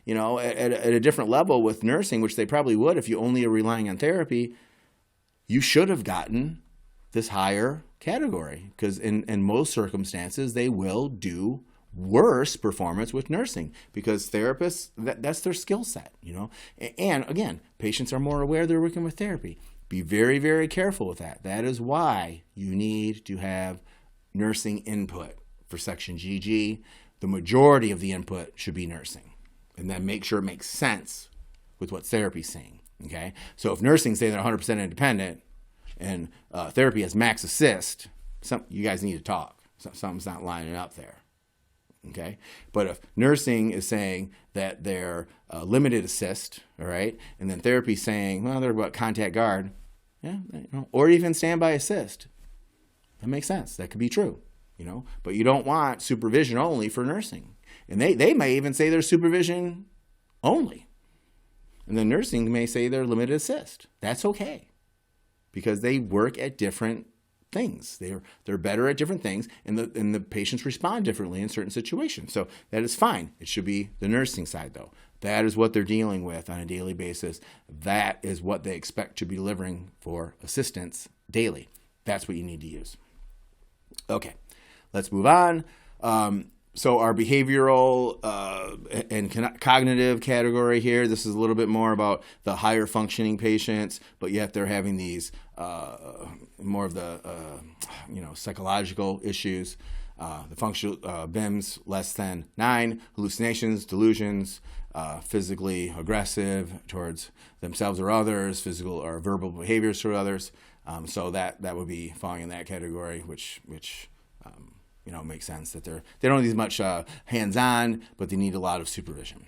at a different level with nursing, which they probably would if you only are relying on therapy, you should have gotten this higher category because in most circumstances, they will do worse performance with nursing because therapists, that's their skill set, And again, patients are more aware they're working with therapy. Be very, very careful with that. That is why you need to have nursing input for section GG. The majority of the input should be nursing. And then make sure it makes sense with what therapy's saying, okay? So if nursing's saying they're 100% independent and therapy has max assist, you guys need to talk. Something's not lining up there, okay? But if nursing is saying that they're limited assist, all right, and then therapy's saying, well, they're about contact guard, or even standby assist, that makes sense. That could be true, But you don't want supervision only for nursing. And they may even say they're supervision only. And then nursing may say they're limited assist. That's okay. Because they work at different things. They're better at different things, and the patients respond differently in certain situations. So that is fine. It should be the nursing side, though. That is what they're dealing with on a daily basis. That is what they expect to be delivering for assistance daily. That's what you need to use. Okay, let's move on. So our behavioral and cognitive category here, this is a little bit more about the higher functioning patients, but yet they're having these more of the psychological issues. The functional BIMs less than 9, hallucinations, delusions, physically aggressive towards themselves or others, physical or verbal behaviors toward others. So that would be falling in that category, which makes sense that they don't need as much hands-on, but they need a lot of supervision.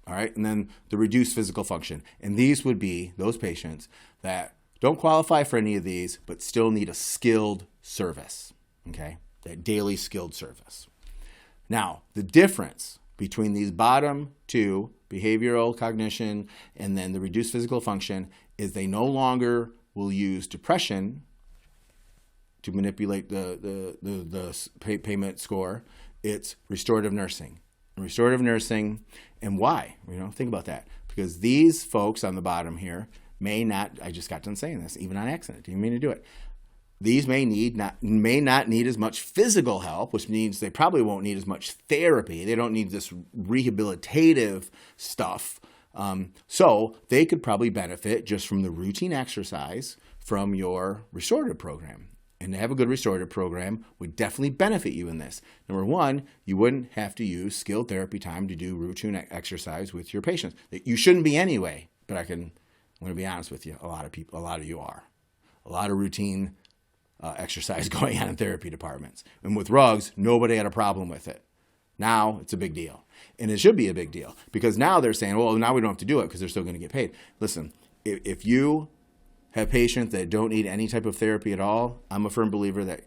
All right, and then the reduced physical function. And these would be those patients that don't qualify for any of these, but still need a skilled service, okay? That daily skilled service. Now, the difference between these bottom two, behavioral, cognition, and then the reduced physical function, is they no longer will use depression to manipulate the payment score. It's restorative nursing. And why? Think about that. Because these folks on the bottom here may not, I just got done saying this, even on accident, didn't mean to do it. These may not need as much physical help, which means they probably won't need as much therapy. They don't need this rehabilitative stuff. So they could probably benefit just from the routine exercise from your restorative program. And to have a good restorative program would definitely benefit you in this. Number one, you wouldn't have to use skilled therapy time to do routine exercise with your patients. You shouldn't be anyway, but I'm going to be honest with you, a lot of you are. A lot of routine exercise going on in therapy departments. And with rugs, nobody had a problem with it. Now it's a big deal. And it should be a big deal because now they're saying, well, now we don't have to do it because they're still going to get paid. Listen, if you have patients that don't need any type of therapy at all, I'm a firm believer that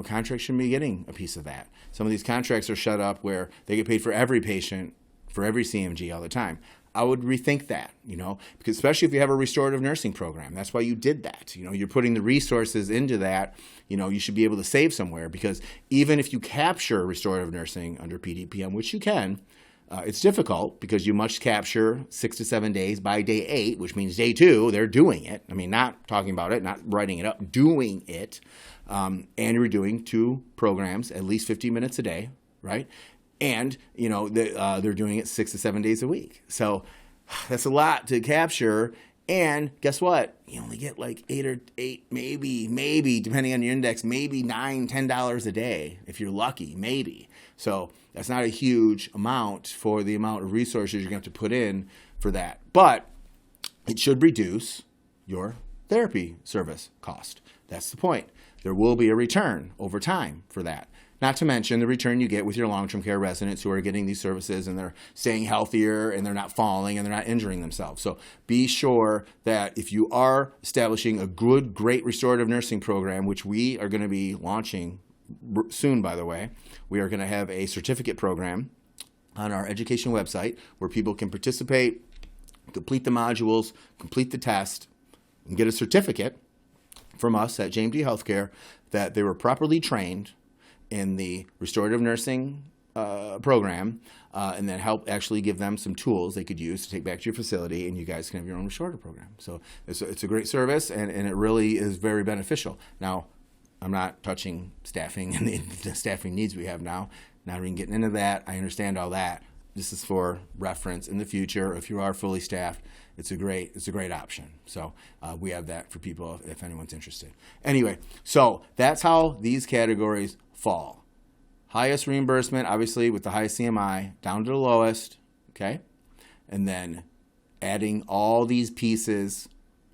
contracts shouldn't be getting a piece of that. Some of these contracts are set up where they get paid for every patient, for every CMG all the time. I would rethink that, because especially if you have a restorative nursing program, that's why you did that. You're putting the resources into that. You should be able to save somewhere because even if you capture restorative nursing under PDPM, which you can, it's difficult because you must capture 6 to 7 days by day 8, which means day 2, they're doing it. I mean, not talking about it, not writing it up, doing it. And you're doing 2 programs, at least 15 minutes a day, right? And, they're doing it 6 to 7 days a week. So that's a lot to capture. And guess what? You only get like eight, maybe, depending on your index, maybe $9, $10 a day if you're lucky, maybe. So that's not a huge amount for the amount of resources you're going to have to put in for that. But it should reduce your therapy service cost. That's the point. There will be a return over time for that. Not to mention the return you get with your long-term care residents who are getting these services and they're staying healthier and they're not falling and they're not injuring themselves. So be sure that if you are establishing a good, great restorative nursing program, which we are going to be launching soon, by the way, we are going to have a certificate program on our education website where people can participate, complete the modules, complete the test, and get a certificate from us at JMD Healthcare that they were properly trained in the restorative nursing program, and then help actually give them some tools they could use to take back to your facility, and you guys can have your own restorative program. So it's a great service, and it really is very beneficial. Now, I'm not touching staffing and the staffing needs we have now. Not even getting into that. I understand all that. This is for reference in the future. If you are fully staffed, it's a great option. So we have that for people if anyone's interested. Anyway, so that's how these categories fall. Highest reimbursement, obviously, with the highest CMI, down to the lowest, okay? And then adding all these pieces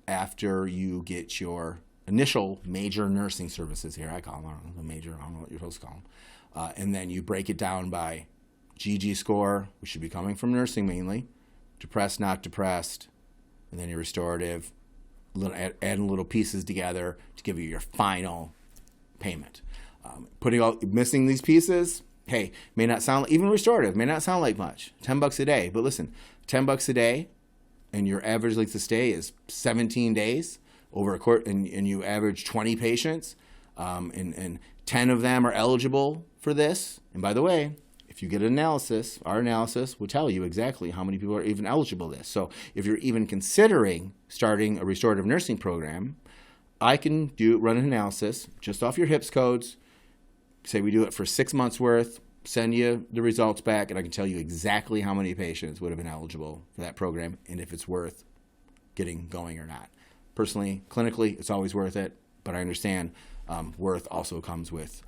after you get your initial major nursing services here. I call them the major, I don't know what you're supposed to call them. And then you break it down by GG score, which should be coming from nursing mainly, depressed, not depressed, and then your restorative, adding little pieces together to give you your final payment. Missing these pieces, hey, may not sound, even restorative, may not sound like much, $10 a day. But listen, $10 a day and your average length of stay is 17 days over a court, and you average 20 patients, and 10 of them are eligible for this. And by the way, if you get an analysis, our analysis will tell you exactly how many people are even eligible for this. So if you're even considering starting a restorative nursing program, I can run an analysis just off your HIPS codes. Say we do it for 6 months worth, send you the results back, and I can tell you exactly how many patients would have been eligible for that program and if it's worth getting going or not. Personally, clinically, it's always worth it, but I understand worth also comes with,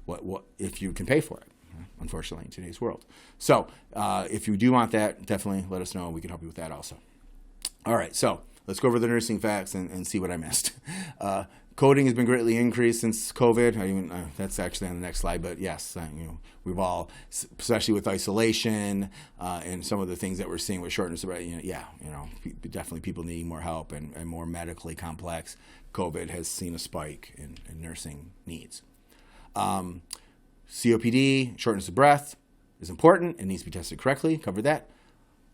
what if you can pay for it, unfortunately, in today's world. So if you do want that, definitely let us know. We can help you with that also. All right, so let's go over the nursing facts and see what I missed. Coding has been greatly increased since COVID. That's actually on the next slide, but yes, we've all, especially with isolation and some of the things that we're seeing with shortness of breath, definitely people needing more help and more medically complex. COVID has seen a spike in nursing needs. COPD, shortness of breath, is important. It needs to be tested correctly. Covered that.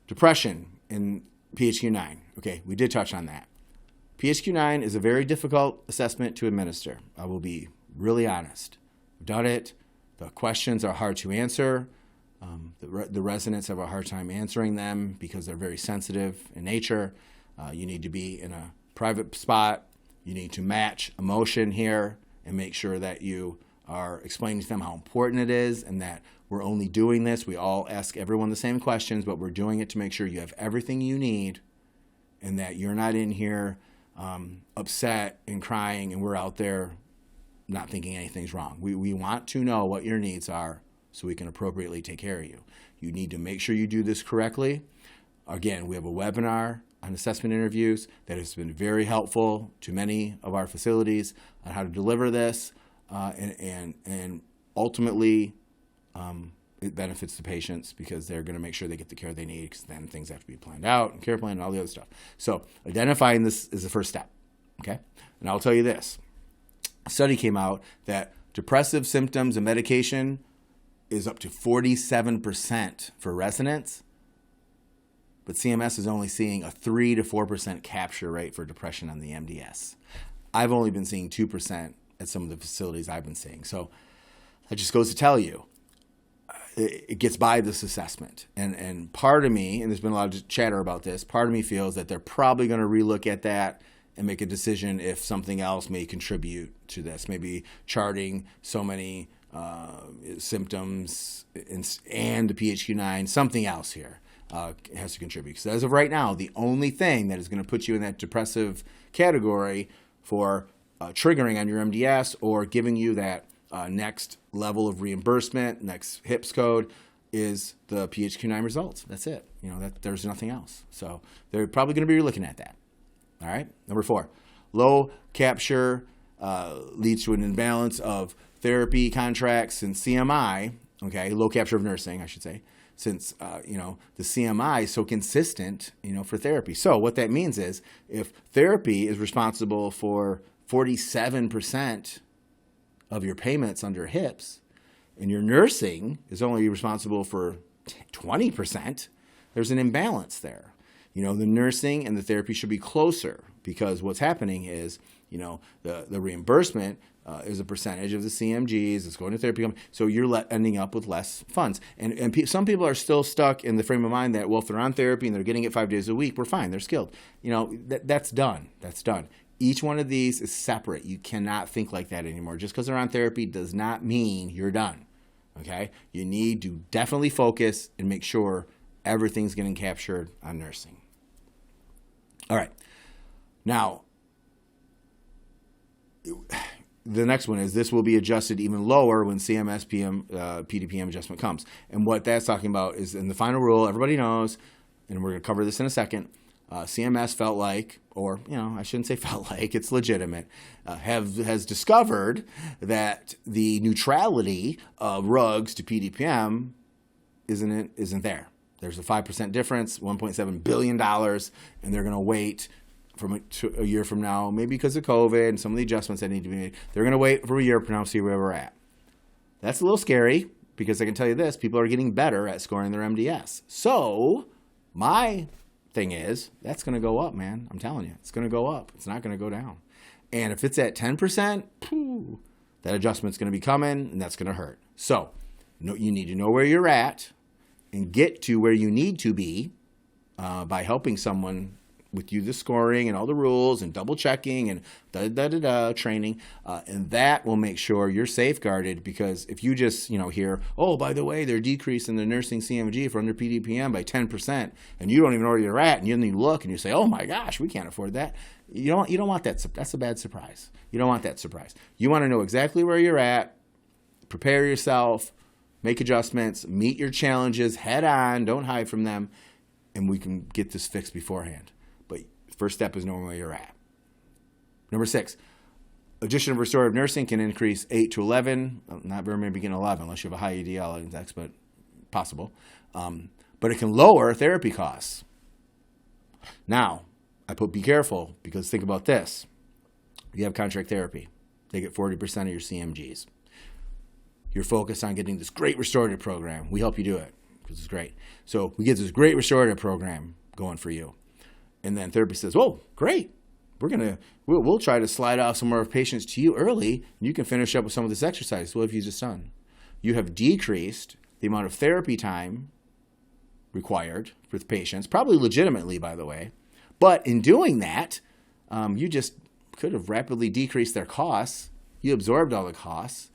Depression in PHQ-9. Okay, we did touch on that. PHQ-9 is a very difficult assessment to administer. I will be really honest. I've done it. The questions are hard to answer. The residents have a hard time answering them because they're very sensitive in nature. You need to be in a private spot. You need to match emotion here and make sure that you are explaining to them how important it is and that we're only doing this. We all ask everyone the same questions, but we're doing it to make sure you have everything you need and that you're not in here upset and crying and we're out there not thinking anything's wrong. We want to know what your needs are so we can appropriately take care of you. You need to make sure you do this correctly. Again, we have a webinar on assessment interviews that has been very helpful to many of our facilities on how to deliver this, and ultimately it benefits the patients because they're going to make sure they get the care they need, because then things have to be planned out and care plan and all the other stuff. So identifying this is the first step, okay? And I'll tell you this. A study came out that depressive symptoms and medication is up to 47% for residents, but CMS is only seeing a 3 to 4% capture rate for depression on the MDS. I've only been seeing 2% at some of the facilities I've been seeing. So that just goes to tell you, it gets by this assessment. And part of me, and there's been a lot of chatter about this, part of me feels that they're probably going to relook at that and make a decision if something else may contribute to this, maybe charting so many symptoms and the PHQ-9, something else here. has to contribute. Because as of right now, the only thing that is going to put you in that depressive category for triggering on your MDS or giving you that next level of reimbursement, next HIPS code, is the PHQ-9 results. That's it. There's nothing else. So they're probably going to be looking at that. All right. Number 4, low capture leads to an imbalance of therapy contracts and CMI. Okay, low capture of nursing, I should say, since the CMI is so consistent, for therapy. So what that means is, if therapy is responsible for 47% of your payments under HIPS, and your nursing is only responsible for 20%, there's an imbalance there. The nursing and the therapy should be closer, because what's happening is, the reimbursement is a percentage of the CMGs. It's going to therapy. So you're ending up with less funds. And some people are still stuck in the frame of mind that, well, if they're on therapy and they're getting it 5 days a week, we're fine. They're skilled. That's done. That's done. Each one of these is separate. You cannot think like that anymore. Just because they're on therapy does not mean you're done. Okay? You need to definitely focus and make sure everything's getting captured on nursing. All right. Now, the next one is, this will be adjusted even lower when CMS PDPM adjustment comes. And what that's talking about is, in the final rule, everybody knows, and we're going to cover this in a second, CMS felt like, or I shouldn't say felt like, it's legitimate, has discovered that the neutrality of rugs to PDPM isn't there. There's a 5% difference, $1.7 billion, and they're going to wait to a year from now, maybe because of COVID and some of the adjustments that need to be made. They're going to wait for a year from now to see where we're at. That's a little scary, because I can tell you this, people are getting better at scoring their MDS. So my thing is, that's going to go up, man. I'm telling you, it's going to go up. It's not going to go down. And if it's at 10%, that adjustment's going to be coming, and that's going to hurt. So you need to know where you're at and get to where you need to be by helping someone with you the scoring and all the rules and double checking and training, and that will make sure you're safeguarded. Because if you just hear, oh, by the way, they're decreasing the nursing CMG for under PDPM by 10%, and you don't even know where you're at, and you look and you say, oh my gosh, we can't afford that. You don't want that. That's a bad surprise. You don't want that surprise. You want to know exactly where you're at, prepare yourself, make adjustments, meet your challenges head on, don't hide from them, and we can get this fixed beforehand. But first step is knowing where you're at. Number 6, addition of restorative nursing can increase 8 to 11. Not very many begin 11 unless you have a high EDL index, but possible. But it can lower therapy costs. Now, I put be careful, because think about this. You have contract therapy. They get 40% of your CMGs. You're focused on getting this great restorative program. We help you do it because it's great. So we get this great restorative program going for you. And then therapy says, oh, great. We'll try to slide off some more patients to you early, and you can finish up with some of this exercise. What have you just done? You have decreased the amount of therapy time required with patients, probably legitimately, by the way. But in doing that, you just could have rapidly decreased their costs. You absorbed all the costs.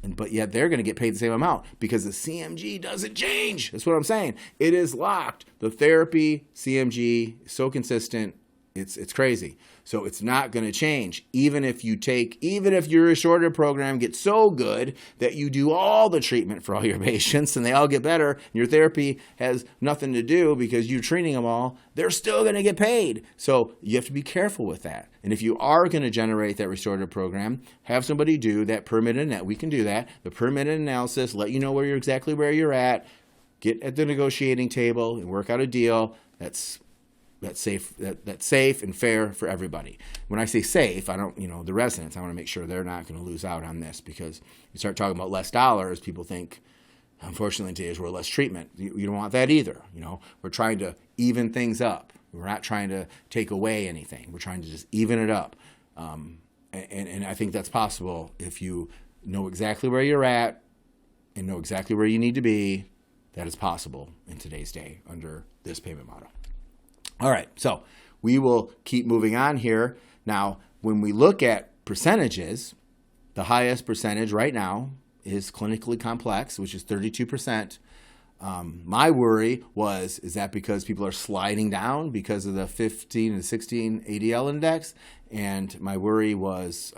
But yet they're going to get paid the same amount because the CMG doesn't change. That's what I'm saying. It is locked. The therapy CMG is so consistent, it's crazy. So it's not going to change. Even if your restorative program gets so good that you do all the treatment for all your patients and they all get better, and your therapy has nothing to do because you're treating them all, they're still going to get paid. So you have to be careful with that. And if you are going to generate that restorative program, have somebody do that per-minute analysis. We can do that. The per-minute analysis, let you know exactly where you're at, get at the negotiating table and work out a deal that's safe and fair for everybody. When I say safe, I don't, the residents, I want to make sure they're not going to lose out on this, because you start talking about less dollars, people think, unfortunately, in today's world, less treatment. You don't want that either. We're trying to even things up. We're not trying to take away anything. We're trying to just even it up. And I think that's possible if you know exactly where you're at and know exactly where you need to be. That is possible in today's day under this payment model. All right, so we will keep moving on here. Now, when we look at percentages, the highest percentage right now is clinically complex, which is 32%. My worry is that because people are sliding down because of the 15 and 16 ADL index? And my worry was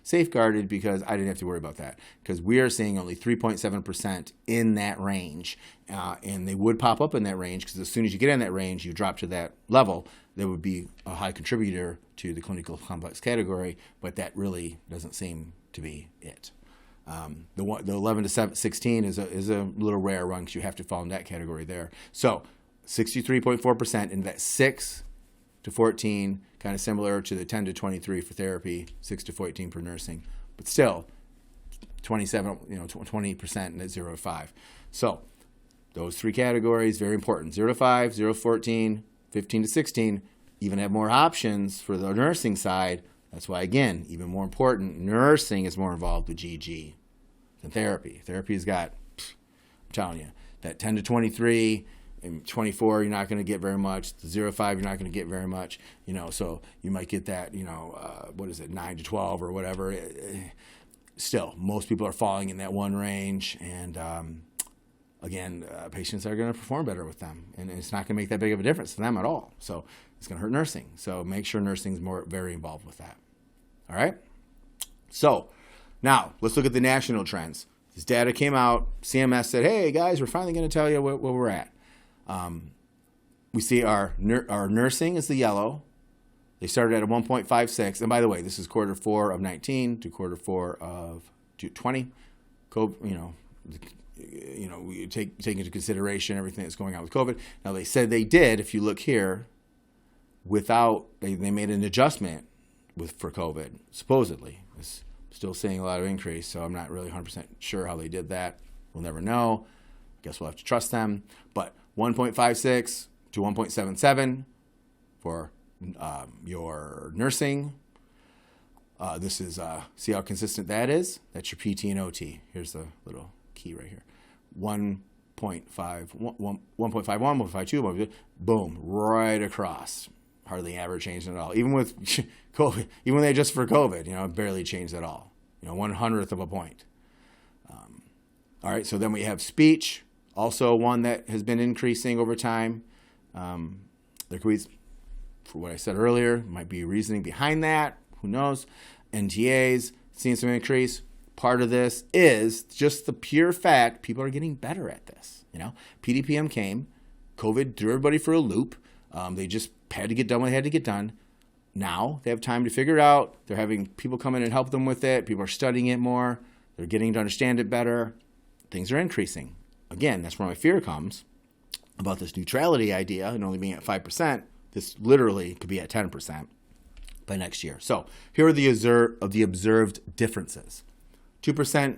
safeguarded because I didn't have to worry about that, because we are seeing only 3.7% in that range. And they would pop up in that range because as soon as you get in that range, you drop to that level, that would be a high contributor to the clinical complex category, but that really doesn't seem to be it. The 11 to 16 is a little rare run because you have to fall in that category there. So 63.4% in that 6 to 14, kind of similar to the 10 to 23 for therapy, 6 to 14 for nursing, but still 20% in that 0 to 5. So those three categories, very important. 0 to 5, 0 to 14, 15 to 16, even have more options for the nursing side. That's why, again, even more important, nursing is more involved with GG than therapy. Therapy's got, I'm telling you, that 10 to 23 and 24, you're not going to get very much. The 0 to 5, you're not going to get very much. So you might get that, 9 to 12 or whatever. Still, most people are falling in that one range. And again, patients are going to perform better with them. And it's not going to make that big of a difference to them at all. So it's going to hurt nursing. So make sure nursing is very involved with that. All right? So now let's look at the national trends. This data came out. CMS said, hey, guys, we're finally going to tell you where we're at. We see our nursing is the yellow. They started at a 1.56. And by the way, this is quarter 4 of 19 to quarter 4 of 20. We take into consideration everything that's going on with COVID. Now, they said they did, if you look here, they made an adjustment for COVID, supposedly. It's still seeing a lot of increase, so I'm not really 100% sure how they did that. We'll never know. Guess we'll have to trust them. But 1.56 to 1.77 for your nursing. This is, see how consistent that is? That's your PT and OT. Here's the little key right here. 1.51, 1.52, boom, right across. Hardly ever changed at all. Even with COVID, even when they adjust for COVID, it barely changed at all. 1/100th of a point. All right, so then we have speech, also one that has been increasing over time. There could be, for what I said earlier, might be reasoning behind that. Who knows? NTAs, seeing some increase. Part of this is just the pure fact people are getting better at this. PDPM came, COVID threw everybody for a loop. They just had to get done what they had to get done. Now they have time to figure it out. They're having people come in and help them with it. People are studying it more. They're getting to understand it better. Things are increasing. Again, that's where my fear comes about this neutrality idea and only being at 5%. This literally could be at 10% by next year. So here are the observed differences. 2%,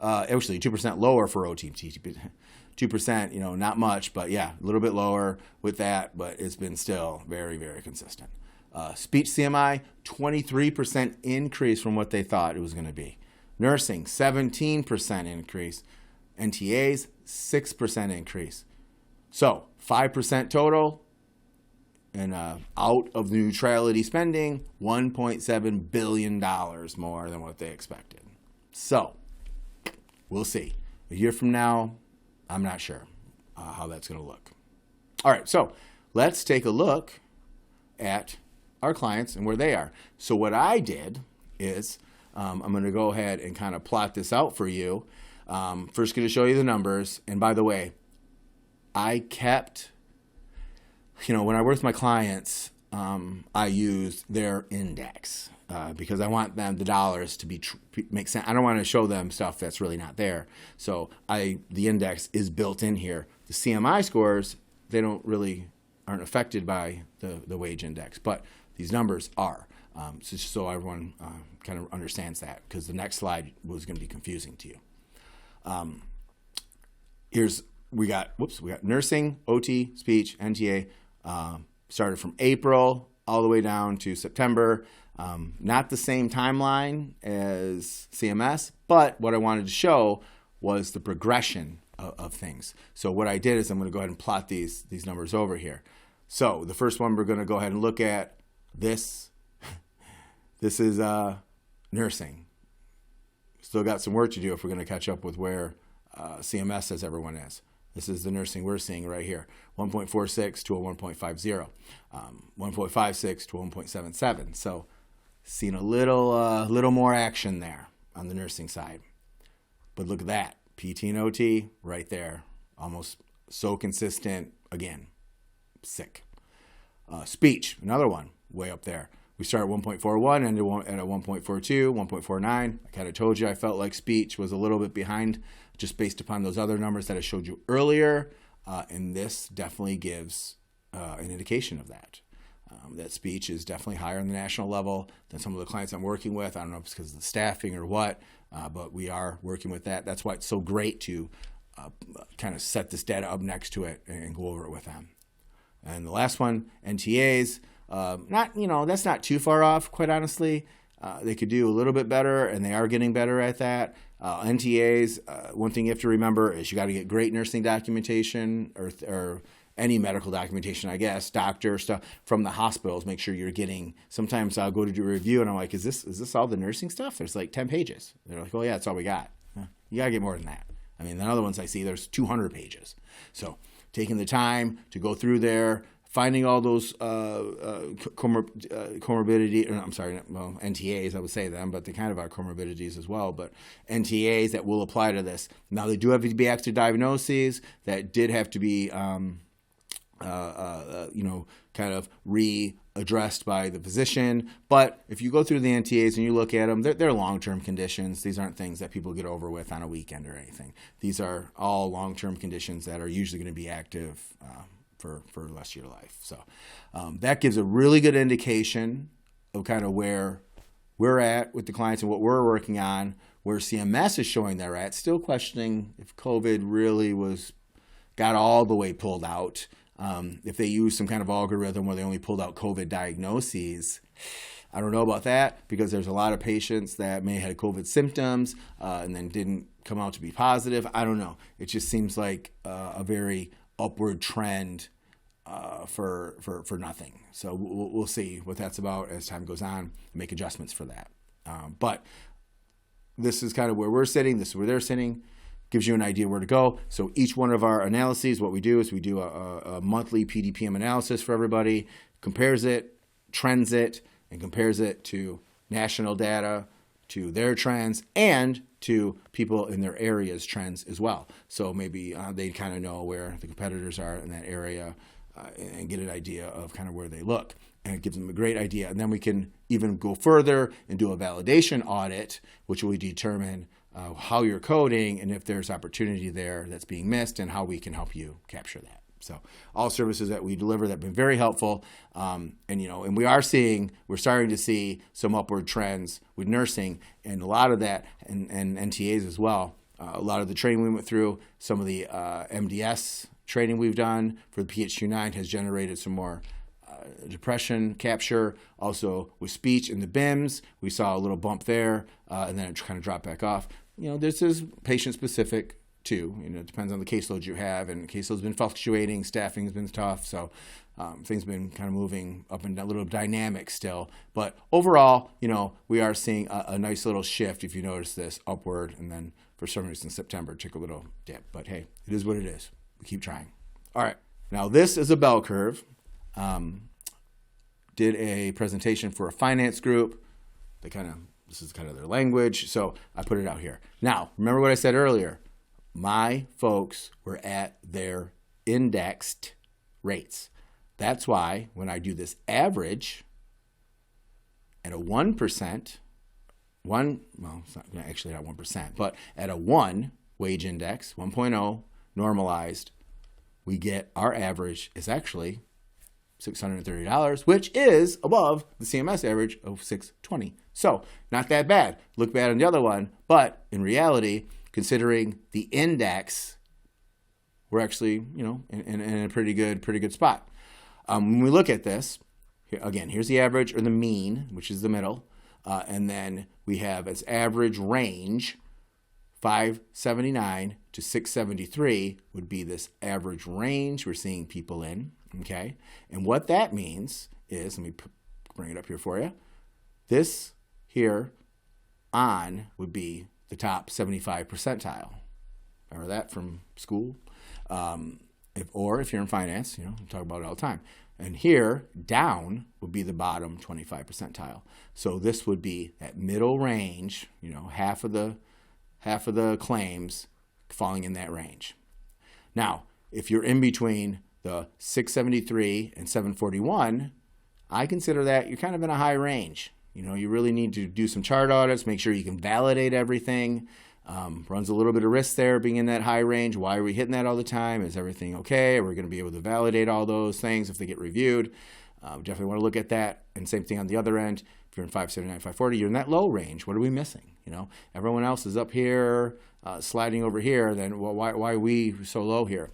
actually 2% lower for OT. 2%, not much, but yeah, a little bit lower with that, but it's been still very, very consistent. Speech CMI, 23% increase from what they thought it was going to be. Nursing, 17% increase. NTAs, 6% increase. So 5% total. And out of the neutrality spending, $1.7 billion more than what they expected. So we'll see. A year from now, I'm not sure how that's going to look. All right, so let's take a look at our clients and where they are. So what I did is I'm going to go ahead and kind of plot this out for you. First going to show you the numbers. And by the way, I kept, when I work with my clients, I use their index because I want them, the dollars to make sense. I don't want to show them stuff that's really not there. So the index is built in here. The CMI scores, they aren't affected by the wage index, but these numbers are. So everyone kind of understands that, because the next slide was going to be confusing to you. We got nursing, OT, speech, NTA, started from April all the way down to September. Not the same timeline as CMS, but what I wanted to show was the progression of things. So what I did is I'm going to go ahead and plot these numbers over here. So the first one we're going to go ahead and look at this. This is nursing. Still got some work to do if we're going to catch up with where CMS says everyone is. This is the nursing we're seeing right here, 1.46 to a 1.50, 1.56 to a 1.77. So seeing a little more action there on the nursing side. But look at that, PT and OT right there, almost so consistent. Again, sick. Speech, another one, way up there. We start at 1.41 and at a 1.42, 1.49. I kind of told you I felt like speech was a little bit behind just based upon those other numbers that I showed you earlier. And this definitely gives an indication of that. That speech is definitely higher on the national level than some of the clients I'm working with. I don't know if it's because of the staffing or what, but we are working with that. That's why it's so great to kind of set this data up next to it and go over it with them. And the last one, NTAs, that's not too far off, quite honestly. They could do a little bit better, and they are getting better at that. NTAs, one thing you have to remember is you got to get great nursing documentation or any medical documentation, I guess, doctor stuff from the hospitals. Make sure you're getting. Sometimes I'll go to do a review, and I'm like, is this all the nursing stuff? There's like 10 pages. They're like, oh yeah, that's all we got. You got to get more than that. I mean, the other ones I see, there's 200 pages. So taking the time to go through there, finding all those NTAs, I would say them, but they kind of are comorbidities as well, but NTAs that will apply to this. Now, they do have to be active diagnoses that did have to be, kind of readdressed by the physician. But if you go through the NTAs and you look at them, they're long-term conditions. These aren't things that people get over with on a weekend or anything. These are all long-term conditions that are usually going to be active for the rest of your life. So that gives a really good indication of kind of where we're at with the clients and what we're working on, where CMS is showing they're at, still questioning if COVID really got all the way pulled out. If they use some kind of algorithm where they only pulled out COVID diagnoses, I don't know about that, because there's a lot of patients that may have had COVID symptoms and then didn't come out to be positive. I don't know. It just seems like a very upward trend for nothing. So we'll see what that's about as time goes on and make adjustments for that. But this is kind of where we're sitting. This is where they're sitting. Gives you an idea where to go. So each one of our analyses, what we do is we do a monthly PDPM analysis for everybody, compares it, trends it, and compares it to national data, to their trends, and to people in their area's trends as well. So maybe they kind of know where the competitors are in that area and get an idea of kind of where they look. And it gives them a great idea. And then we can even go further and do a validation audit, which will determine how you're coding and if there's opportunity there that's being missed and how we can help you capture that. So all services that we deliver that have been very helpful. And we're starting to see some upward trends with nursing and a lot of that and NTAs as well. A lot of the training we went through, some of the MDS training we've done for the PHQ-9 has generated some more depression capture. Also with speech and the BIMS, we saw a little bump there, and then it kind of dropped back off. This is patient specific too. It depends on the caseload you have, and caseload's been fluctuating, staffing's been tough, so things have been kind of moving up and down, a little dynamic still. But overall, we are seeing a nice little shift, if you notice this, upward, and then for some reason September took a little dip. But hey, it is what it is. We keep trying. All right, now this is a bell curve. Did a presentation for a finance group. This is kind of their language, so I put it out here. Now, remember what I said earlier. My folks were at their indexed rates. That's why when I do this average at a 1%, it's not actually not 1%, but at a 1 wage index, 1.0 normalized, we get our average is actually $630, which is above the CMS average of $620. So not that bad. Look bad on the other one, but in reality, considering the index, we're actually, in a pretty good spot. When we look at this, here's the average or the mean, which is the middle, and then we have as average range, 579 to 673 would be this average range we're seeing people in. Okay, and what that means is, let me bring it up here for you. This here on would be the top 75 percentile. or that from school. If you're in finance, we talk about it all the time. And here, down would be the bottom 25 percentile. So this would be that middle range, half of the claims falling in that range. Now, if you're in between the 673 and 741, I consider that you're kind of in a high range. You really need to do some chart audits, make sure you can validate everything. Runs a little bit of risk there being in that high range. Why are we hitting that all the time? Is everything okay? Are we going to be able to validate all those things if they get reviewed? Definitely want to look at that. And same thing on the other end. If you're in 579, 540, you're in that low range. What are we missing? Everyone else is up here, sliding over here. Then why are we so low here?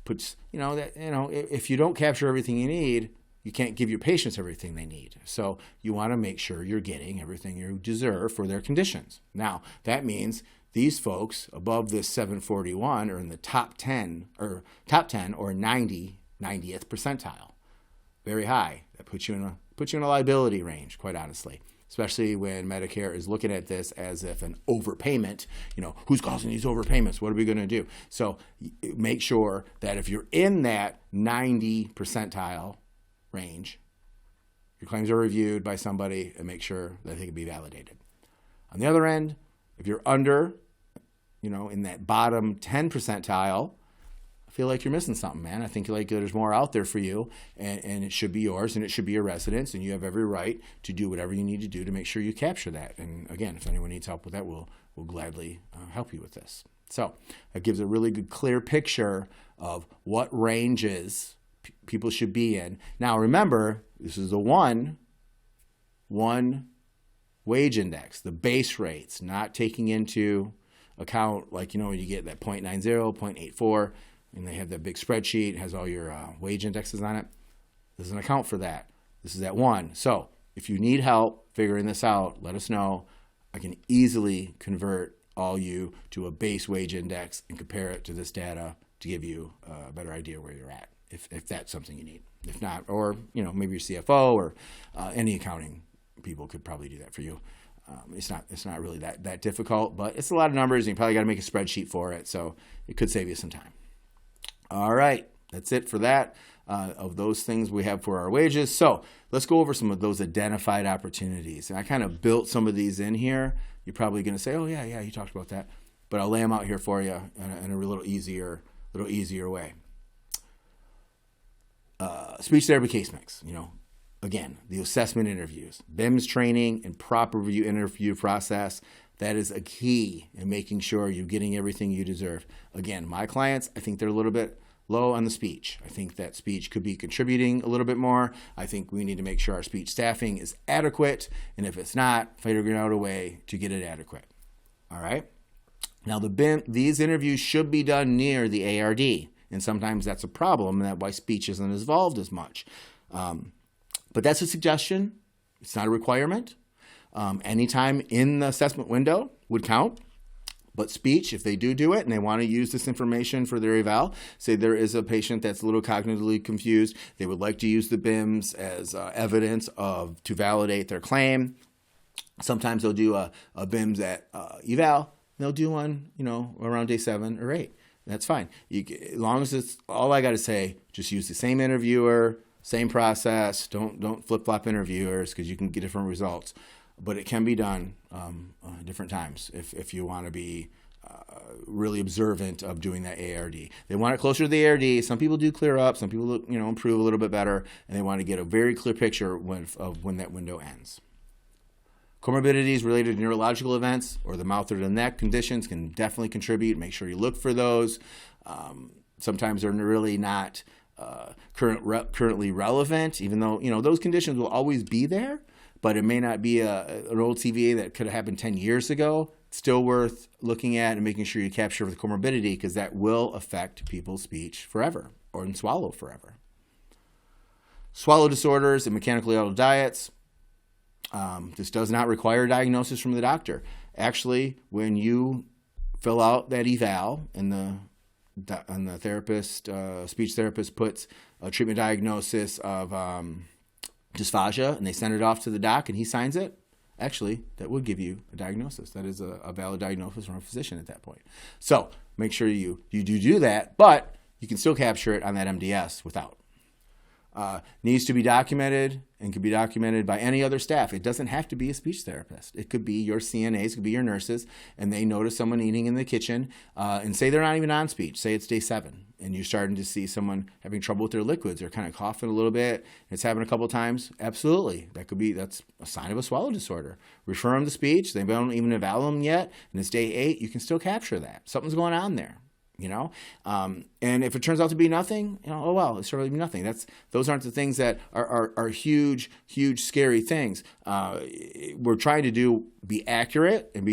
If you don't capture everything you need, you can't give your patients everything they need. So you want to make sure you're getting everything you deserve for their conditions. Now, that means these folks above this 741 are in the top 10 or 90th percentile. Very high. That puts you in a liability range, quite honestly, especially when Medicare is looking at this as if an overpayment. Who's causing these overpayments? What are we going to do? So make sure that if you're in that 90 percentile range, your claims are reviewed by somebody and make sure that they can be validated. On the other end, if you're under, in that bottom 10 percentile, I feel like you're missing something, man. I think there's more out there for you, and it should be yours, and it should be your residence, and you have every right to do whatever you need to do to make sure you capture that. And again, if anyone needs help with that, we'll gladly help you with this. So that gives a really good, clear picture of what ranges people should be in. Now, remember, this is a one wage index, the base rates, not taking into account, when you get that 0.90, 0.84, and they have that big spreadsheet, has all your wage indexes on it. Doesn't account for that. This is at one. So if you need help figuring this out, let us know. I can easily convert all you to a base wage index and compare it to this data to give you a better idea where you're at, if that's something you need. If not, or maybe your CFO or any accounting people could probably do that for you. It's not really that difficult, but it's a lot of numbers, and you probably got to make a spreadsheet for it, so it could save you some time. All right, that's it for that. Of those things we have for our wages. So let's go over some of those identified opportunities. And I kind of built some of these in here. You're probably going to say, oh, yeah, you talked about that. But I'll lay them out here for you in a little easier way. Speech therapy case mix, Again, the assessment interviews, BIMS training, and proper review interview process. That is a key in making sure you're getting everything you deserve. Again, my clients, I think they're a little bit low on the speech. I think that speech could be contributing a little bit more. I think we need to make sure our speech staffing is adequate. And if it's not, figuring out a way to get it adequate. All right? Now, these interviews should be done near the ARD. And sometimes that's a problem, and that's why speech isn't involved as much. But that's a suggestion. It's not a requirement. Anytime in the assessment window would count. But speech, if they do it and they want to use this information for their eval, say there is a patient that's a little cognitively confused, they would like to use the BIMS as evidence to validate their claim. Sometimes they'll do a BIMS at eval. They'll do one, around day 7 or 8. That's fine. As long as it's all I got to say, just use the same interviewer, same process. Don't flip-flop interviewers because you can get different results. But it can be done different times if you want to be really observant of doing that ARD. They want it closer to the ARD. Some people do clear up. Some people improve a little bit better, and they want to get a very clear picture of when that window ends. Comorbidities related to neurological events or the mouth or the neck conditions can definitely contribute. Make sure you look for those. Sometimes they're really not currently relevant, even though those conditions will always be there. But it may not be an old TVA that could have happened 10 years ago. It's still worth looking at and making sure you capture the comorbidity because that will affect people's speech forever or in swallow forever. Swallow disorders and mechanically altered diets. This does not require diagnosis from the doctor. Actually, when you fill out that eval and the therapist, speech therapist puts a treatment diagnosis of dysphagia and they send it off to the doc and he signs it, actually, that would give you a diagnosis. That is a valid diagnosis from a physician at that point. So make sure you do that, but you can still capture it on that MDS without. Needs to be documented and can be documented by any other staff. It doesn't have to be a speech therapist. It could be your CNAs, it could be your nurses, and they notice someone eating in the kitchen and say they're not even on speech. Say it's day 7 and you're starting to see someone having trouble with their liquids. They're kind of coughing a little bit. It's happened a couple of times. Absolutely. That's a sign of a swallow disorder. Refer them to speech. They don't even eval them yet. And it's day 8. You can still capture that. Something's going on there. And if it turns out to be nothing, oh well, it's really nothing. Those aren't the things that are huge, scary things. We're trying to be accurate and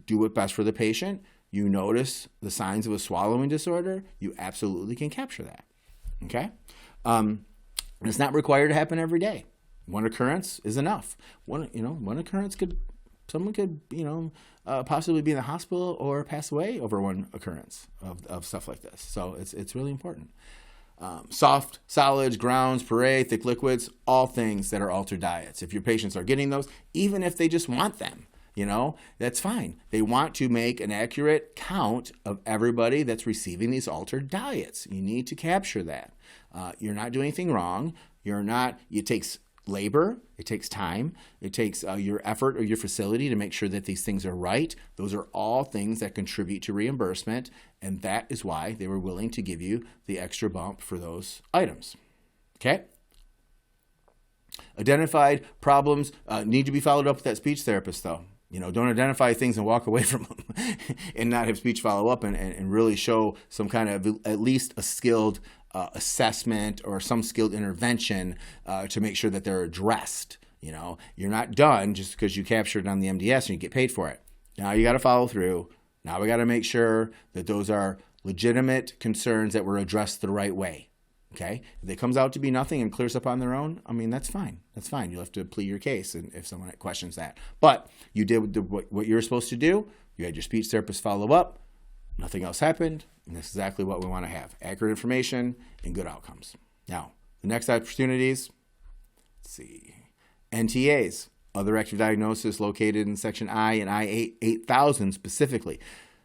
do what's best for the patient. You notice the signs of a swallowing disorder, you absolutely can capture that. Okay, and it's not required to happen every day. One occurrence is enough. One occurrence someone could possibly be in the hospital or pass away over one occurrence of stuff like this. So it's really important. Soft, solids, grounds, puree, thick liquids, all things that are altered diets. If your patients are getting those, even if they just want them, that's fine. They want to make an accurate count of everybody that's receiving these altered diets. You need to capture that. You're not doing anything wrong. It takes labor, it takes time, it takes your effort or your facility to make sure that these things are right. Those are all things that contribute to reimbursement, and that is why they were willing to give you the extra bump for those items. Okay? Identified problems need to be followed up with that speech therapist, though. Don't identify things and walk away from them and not have speech follow-up and really show some kind of at least a skilled assessment or some skilled intervention to make sure that they're addressed. You're not done just because you captured it on the MDS and you get paid for it. Now you got to follow through. Now we got to make sure that those are legitimate concerns that were addressed the right way. Okay? If it comes out to be nothing and clears up on their own, that's fine. That's fine. You'll have to plead your case and if someone questions that. But you did what you were supposed to do. You had your speech therapist follow up. Nothing else happened. And that's exactly what we want to have. Accurate information and good outcomes. Now, the next opportunities, let's see. NTAs, other active diagnosis located in Section I and I-8000 specifically.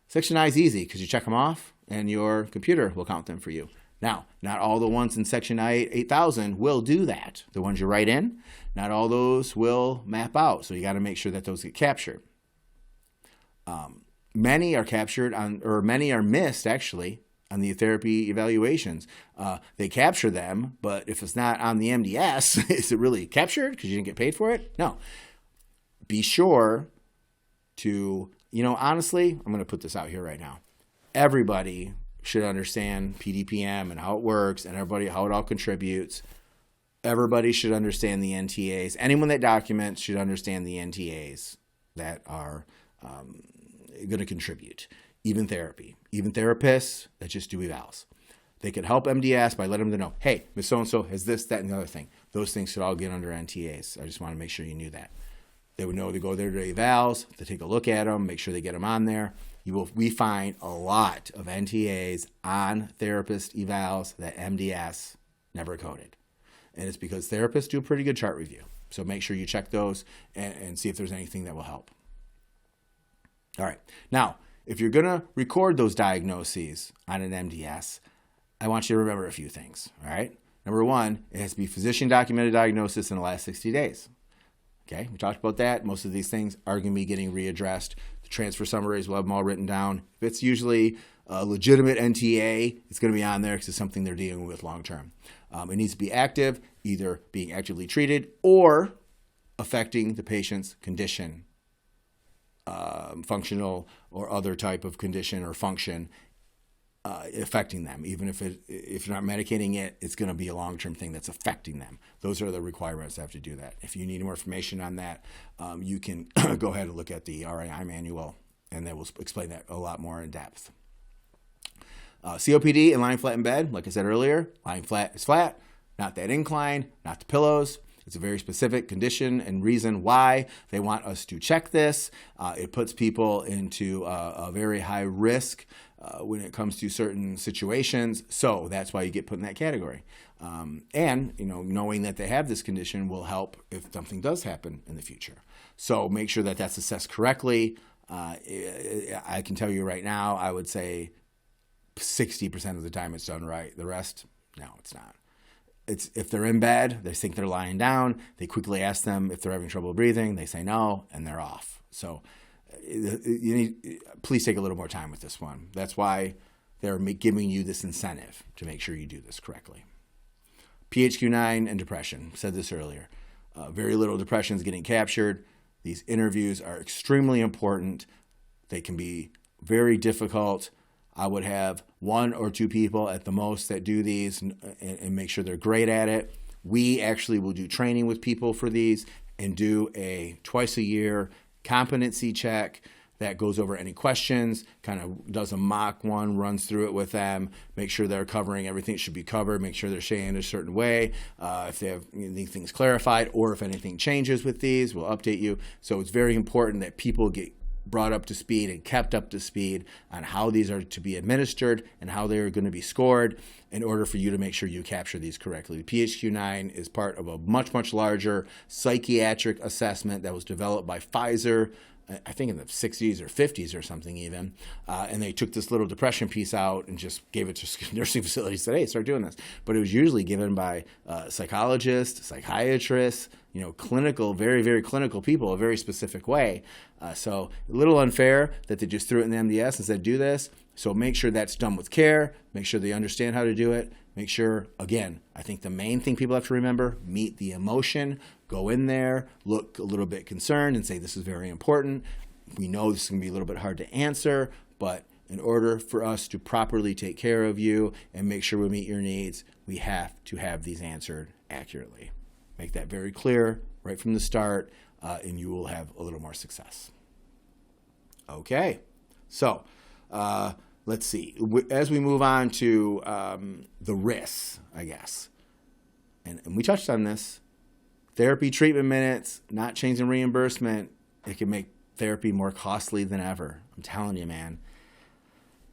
Section I is easy because you check them off and your computer will count them for you. Now, not all the ones in Section I-8000 will do that. The ones you write in, not all those will map out. So you got to make sure that those get captured. Many are captured many are missed actually on the therapy evaluations. They capture them, but if it's not on the MDS, is it really captured because you didn't get paid for it? No. Be sure to, honestly, I'm going to put this out here right now. Everybody should understand PDPM and how it works and how it all contributes. Everybody should understand the NTAs. Anyone that documents should understand the NTAs that are going to contribute. Even therapists that just do evals. They could help MDS by letting them know, hey, Ms. So-and-so has this, that, and the other thing. Those things should all get under NTAs. I just want to make sure you knew that. They would know to go there to evals, to take a look at them, make sure they get them on there. We find a lot of NTAs on therapist evals that MDS never coded. And it's because therapists do a pretty good chart review. So make sure you check those and see if there's anything that will help. All right. Now, if you're going to record those diagnoses on an MDS, I want you to remember a few things. All right. Number one, it has to be physician documented diagnosis in the last 60 days. Okay. We talked about that. Most of these things are going to be getting readdressed. The transfer summaries, we'll have them all written down. If it's usually a legitimate NTA, it's going to be on there because it's something they're dealing with long term. It needs to be active, either being actively treated or affecting the patient's condition. Functional or other type of condition or function affecting them. Even if you're not medicating it, it's going to be a long-term thing that's affecting them. Those are the requirements to have to do that. If you need more information on that, you can go ahead and look at the RAI manual, and they will explain that a lot more in depth. COPD and lying flat in bed, like I said earlier, lying flat is flat, not that incline, not the pillows. It's a very specific condition and reason why they want us to check this. It puts people into a very high risk when it comes to certain situations. So that's why you get put in that category. And knowing that they have this condition will help if something does happen in the future. So make sure that that's assessed correctly. I can tell you right now, I would say 60% of the time it's done right. The rest, no, it's not. It's if they're in bed, they think they're lying down, they quickly ask them if they're having trouble breathing, they say no, and they're off. So please take a little more time with this one. That's why they're giving you this incentive to make sure you do this correctly. PHQ-9 and depression, said this earlier. Very little depression is getting captured. These interviews are extremely important. They can be very difficult. I would have 1 or 2 people at the most that do these and make sure they're great at it. We actually will do training with people for these and do a twice a year competency check that goes over any questions, kind of does a mock one, runs through it with them, make sure they're covering everything that should be covered, make sure they're saying a certain way. If they have things clarified or if anything changes with these, we'll update you. So it's very important that people get brought up to speed and kept up to speed on how these are to be administered and how they're going to be scored in order for you to make sure you capture these correctly. The PHQ-9 is part of a much, much larger psychiatric assessment that was developed by Pfizer, I think in the 60s or 50s or something even, and they took this little depression piece out and just gave it to nursing facilities, said, hey, start doing this. But it was usually given by psychologists, psychiatrists, clinical, very, very clinical people, a very specific way. So a little unfair that they just threw it in the MDS and said, do this. So make sure that's done with care. Make sure they understand how to do it. Make sure, again, I think the main thing people have to remember, meet the emotion. Go in there, look a little bit concerned and say, this is very important. We know this is going to be a little bit hard to answer, but in order for us to properly take care of you and make sure we meet your needs, we have to have these answered accurately. Make that very clear right from the start, and you will have a little more success. Okay, so let's see. As we move on to the risks, I guess, and we touched on this, therapy treatment minutes, not changing reimbursement, it can make therapy more costly than ever. I'm telling you, man.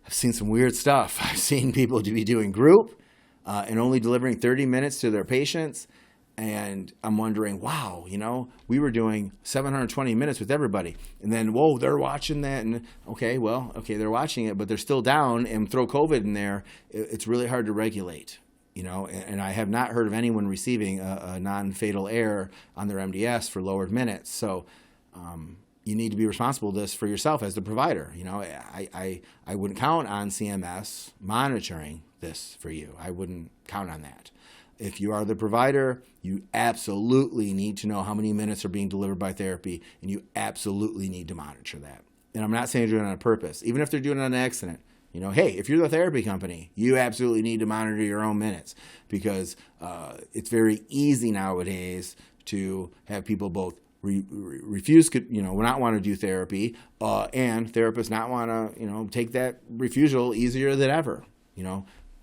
I've seen some weird stuff. I've seen people be doing group and only delivering 30 minutes to their patients. And I'm wondering, wow, we were doing 720 minutes with everybody. And then, whoa, they're watching that. And okay, they're watching it, but they're still down and throw COVID in there. It's really hard to regulate, and I have not heard of anyone receiving a non-fatal error on their MDS for lowered minutes. So you need to be responsible for this for yourself as the provider. I wouldn't count on CMS monitoring this for you. I wouldn't count on that. If you are the provider, you absolutely need to know how many minutes are being delivered by therapy, and you absolutely need to monitor that. And I'm not saying do it on purpose. Even if they're doing it on an accident, hey, if you're the therapy company, you absolutely need to monitor your own minutes because it's very easy nowadays to have people both refuse, not want to do therapy, and therapists not want to, take that refusal easier than ever,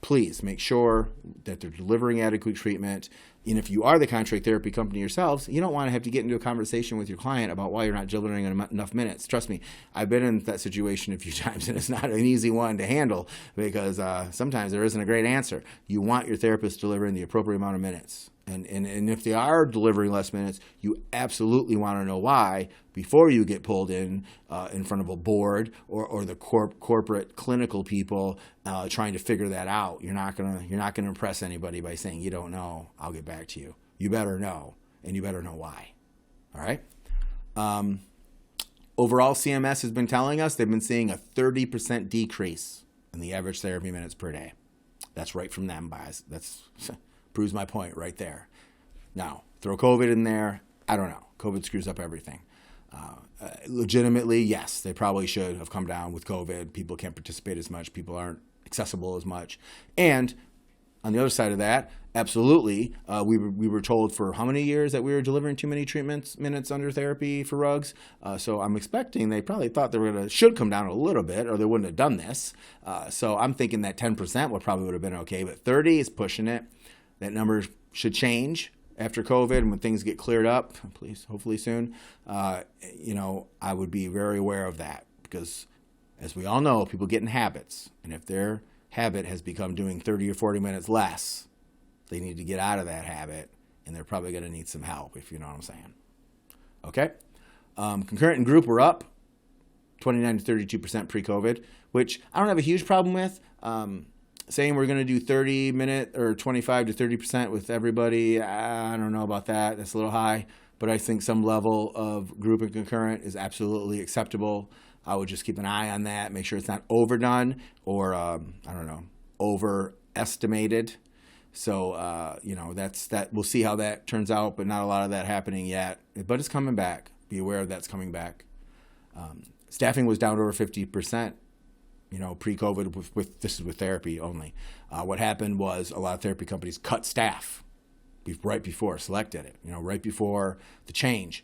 Please make sure that they're delivering adequate treatment. And if you are the contract therapy company yourselves, you don't want to have to get into a conversation with your client about why you're not delivering enough minutes. Trust me, I've been in that situation a few times, and it's not an easy one to handle because sometimes there isn't a great answer. You want your therapist delivering the appropriate amount of minutes. And if they are delivering less minutes, you absolutely want to know why before you get pulled in front of a board or the corporate clinical people trying to figure that out. You're not gonna impress anybody by saying you don't know. I'll get back to you. You better know, and you better know why. All right. Overall, CMS has been telling us they've been seeing a 30% decrease in the average therapy minutes per day. That's right from them, guys. That's proves my point right there. Now, throw COVID in there. I don't know. COVID screws up everything. Legitimately, yes, they probably should have come down with COVID. People can't participate as much. People aren't accessible as much. And on the other side of that, absolutely, we were told for how many years that we were delivering too many treatment minutes under therapy for RUGs. So I'm expecting they probably thought they should come down a little bit, or they wouldn't have done this. So I'm thinking that 10% would have been okay, but 30 is pushing it. That number should change after COVID and when things get cleared up, please, hopefully soon, I would be very aware of that because, as we all know, people get in habits. And if their habit has become doing 30 or 40 minutes less, they need to get out of that habit, and they're probably going to need some help, if you know what I'm saying. Okay? Concurrent and group were up 29 to 32% pre-COVID, which I don't have a huge problem with. Saying we're going to do 30-minute or 25 to 30% with everybody, I don't know about that. That's a little high, but I think some level of group and concurrent is absolutely acceptable. I would just keep an eye on that, make sure it's not overdone or, overestimated. So, that's that. We'll see how that turns out, but not a lot of that happening yet. But it's coming back. Be aware of that's coming back. Staffing was down over 50%. Pre-COVID, this is with therapy only. What happened was a lot of therapy companies cut staff right before Select did it. Right before the change,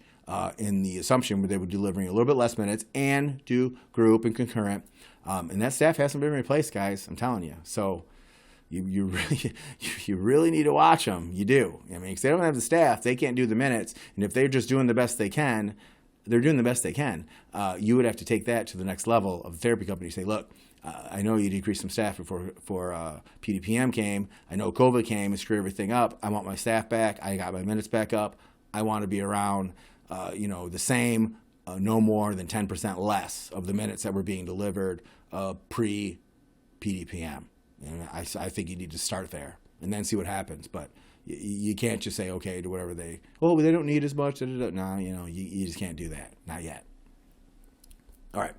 in the assumption where they were delivering a little bit less minutes and do group and concurrent, and that staff hasn't been replaced, guys. I'm telling you. So you really need to watch them. You do. Because they don't have the staff, they can't do the minutes, and if they're just doing the best they can. They're doing the best they can. You would have to take that to the next level of the therapy company. Say, look, I know you decreased some staff before PDPM came. I know COVID came and screwed everything up. I want my staff back. I got my minutes back up. I want to be around, the same, no more than 10% less of the minutes that were being delivered pre-PDPM. And I think you need to start there and then see what happens. But you can't just say, okay, to whatever they don't need as much. No, you just can't do that. Not yet. All right.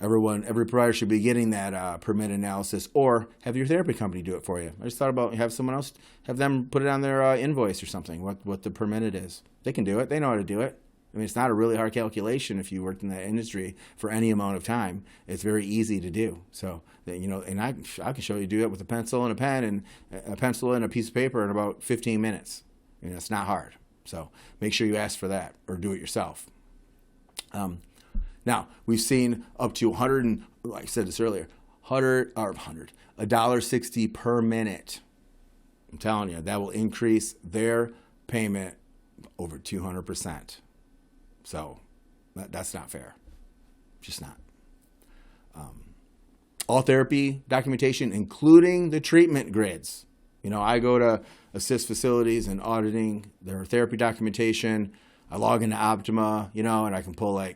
Every provider should be getting that permit analysis or have your therapy company do it for you. I just thought about have someone else, have them put it on their invoice or something, what the permitted is. They can do it. They know how to do it. It's not a really hard calculation if you worked in that industry for any amount of time. It's very easy to do. So, and I can show you do it with a pencil and a pen and a pencil and a piece of paper in about 15 minutes. It's not hard. So make sure you ask for that or do it yourself. Now, we've seen up to 100, like I said this earlier, $1.60 per minute. I'm telling you, that will increase their payment over 200%. So that's not fair. Just not. All therapy documentation, including the treatment grids. I go to assist facilities in auditing their therapy documentation. I log into Optima, and I can pull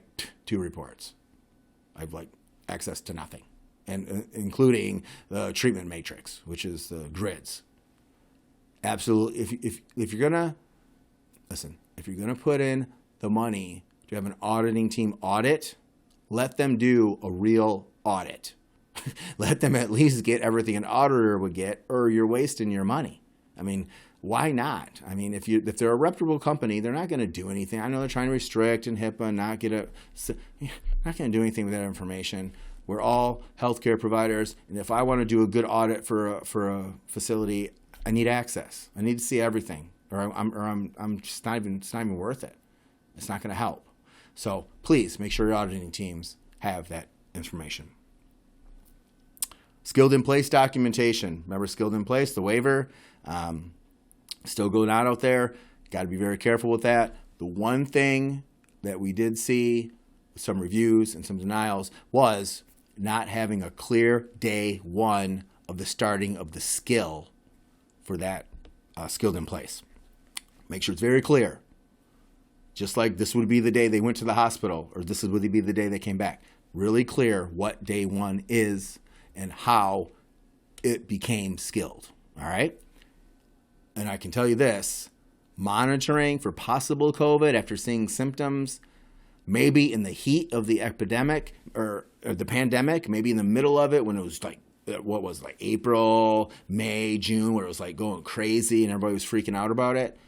2 reports. I have access to nothing, and including the treatment matrix, which is the grids. Absolutely. If you're gonna put in the money to have an auditing team audit, let them do a real audit. Let them at least get everything an auditor would get, or you're wasting your money. Why not? If they're a reputable company, they're not going to do anything. I know they're trying to restrict and HIPAA, not going to do anything with that information. We're all healthcare providers, and if I want to do a good audit for a facility, I need access. I need to see everything, or I'm just not even. It's not even worth it. It's not going to help. So please make sure your auditing teams have that information. Skilled in place documentation. Remember skilled in place, the waiver, still going on out there. Got to be very careful with that. The one thing that we did see, some reviews and some denials, was not having a clear day one of the starting of the skill for that skilled in place. Make sure it's very clear. Just like this would be the day they went to the hospital, or this would be the day they came back. Really clear what day one is and how it became skilled, all right? And I can tell you this, monitoring for possible COVID after seeing symptoms, maybe in the heat of the epidemic or the pandemic, maybe in the middle of it when it was April, May, June, where it was going crazy and everybody was freaking out about it.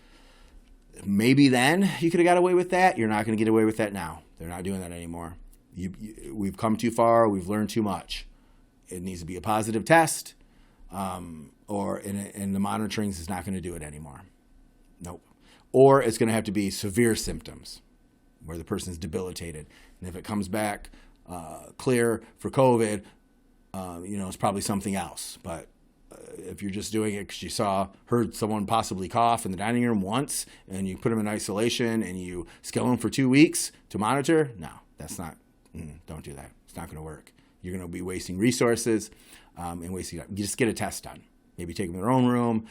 Maybe then you could have got away with that. You're not going to get away with that now. They're not doing that anymore. We've come too far. We've learned too much. It needs to be a positive test, and the monitoring is not going to do it anymore. Nope. Or it's going to have to be severe symptoms where the person's debilitated. And if it comes back clear for COVID, it's probably something else. But if you're just doing it because you heard someone possibly cough in the dining room once and you put them in isolation and you scale them for 2 weeks to monitor, no, that's not, don't do that. It's not going to work. You're going to be wasting resources and wasting, you just get a test done. Maybe take them in their own room,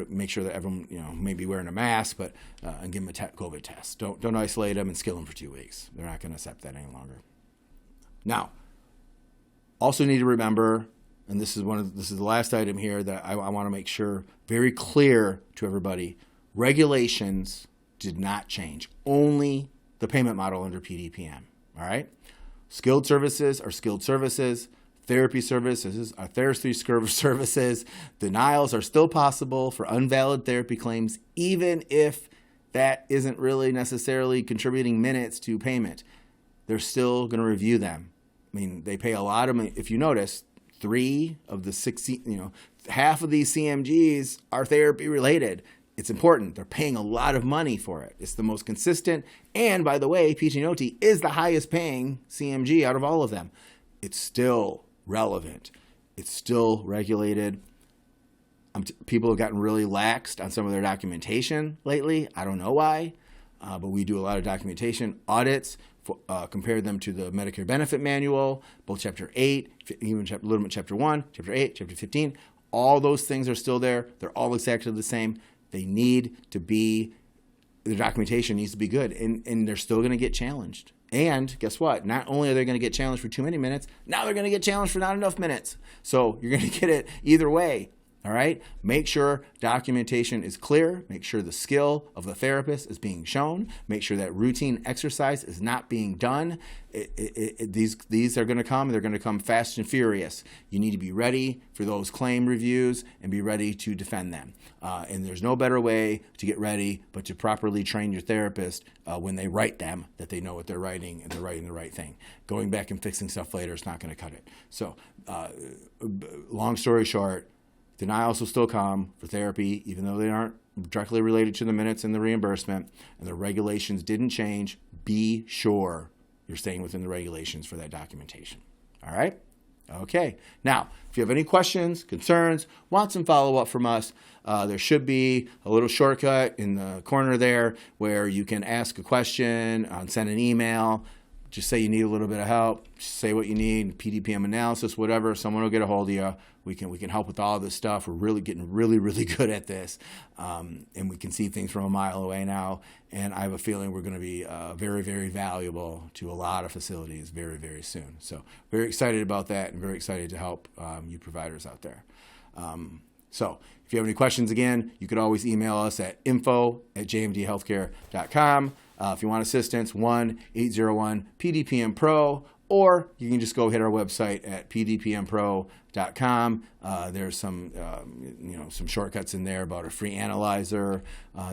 make sure that everyone, may be wearing a mask, but and give them a COVID test. Don't isolate them and skill them for 2 weeks. They're not going to accept that any longer. Now, also need to remember, and this is the last item here that I want to make sure very clear to everybody. Regulations did not change. Only the payment model under PDPM. All right. Skilled services are skilled services. Therapy services are therapy services. Denials are still possible for unvalid therapy claims, even if that isn't really necessarily contributing minutes to payment. They're still going to review them. I mean, they pay a lot of money. If you notice, 3 of the 16, half of these CMGs are therapy related. It's important. They're paying a lot of money for it. It's the most consistent. And by the way, PT and OT is the highest paying CMG out of all of them. It's still relevant. It's still regulated. People have gotten really laxed on some of their documentation lately. I don't know why, but we do a lot of documentation audits, compare them to the Medicare Benefit Manual, both Chapter 8, even a little bit Chapter 1, Chapter 8, Chapter 15. All those things are still there. They're all exactly the same. They need to be, the documentation needs to be good, and they're still going to get challenged. And guess what? Not only are they going to get challenged for too many minutes, now they're going to get challenged for not enough minutes. So you're going to get it either way. All right. Make sure documentation is clear. Make sure the skill of the therapist is being shown. Make sure that routine exercise is not being done. These are going to come. They're going to come fast and furious. You need to be ready for those claim reviews and be ready to defend them. And there's no better way to get ready but to properly train your therapist when they write them, that they know what they're writing and they're writing the right thing. Going back and fixing stuff later is not going to cut it. So long story short, denials will still come for therapy, even though they aren't directly related to the minutes and the reimbursement, and the regulations didn't change. Be sure you're staying within the regulations for that documentation. All right? Okay. Now, if you have any questions, concerns, want some follow-up from us, there should be a little shortcut in the corner there where you can ask a question, send an email. Just say you need a little bit of help. Just say what you need, PDPM analysis, whatever. Someone will get a hold of you. We can help with all this stuff. We're really getting really good at this, and we can see things from a mile away now. And I have a feeling we're going to be very valuable to a lot of facilities very soon. So very excited about that, and very excited to help you providers out there. So if you have any questions, again, you could always email us at info@jmdhealthcare.com. If you want assistance, 1-801-PDPM-PRO, or you can just go hit our website at pdpmpro.com. There's some shortcuts in there about a free analyzer,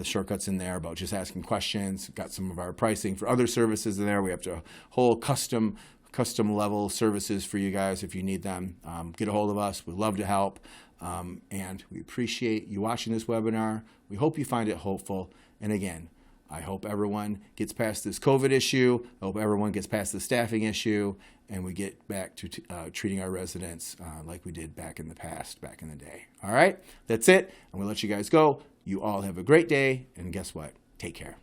shortcuts in there about just asking questions. Got some of our pricing for other services in there. We have a whole custom level services for you guys if you need them. Get a hold of us. We'd love to help. And we appreciate you watching this webinar. We hope you find it hopeful. And again, I hope everyone gets past this COVID issue. I hope everyone gets past the staffing issue, and we get back to treating our residents like we did back in the past, back in the day. All right, that's it. I'm going to let you guys go. You all have a great day, and guess what? Take care.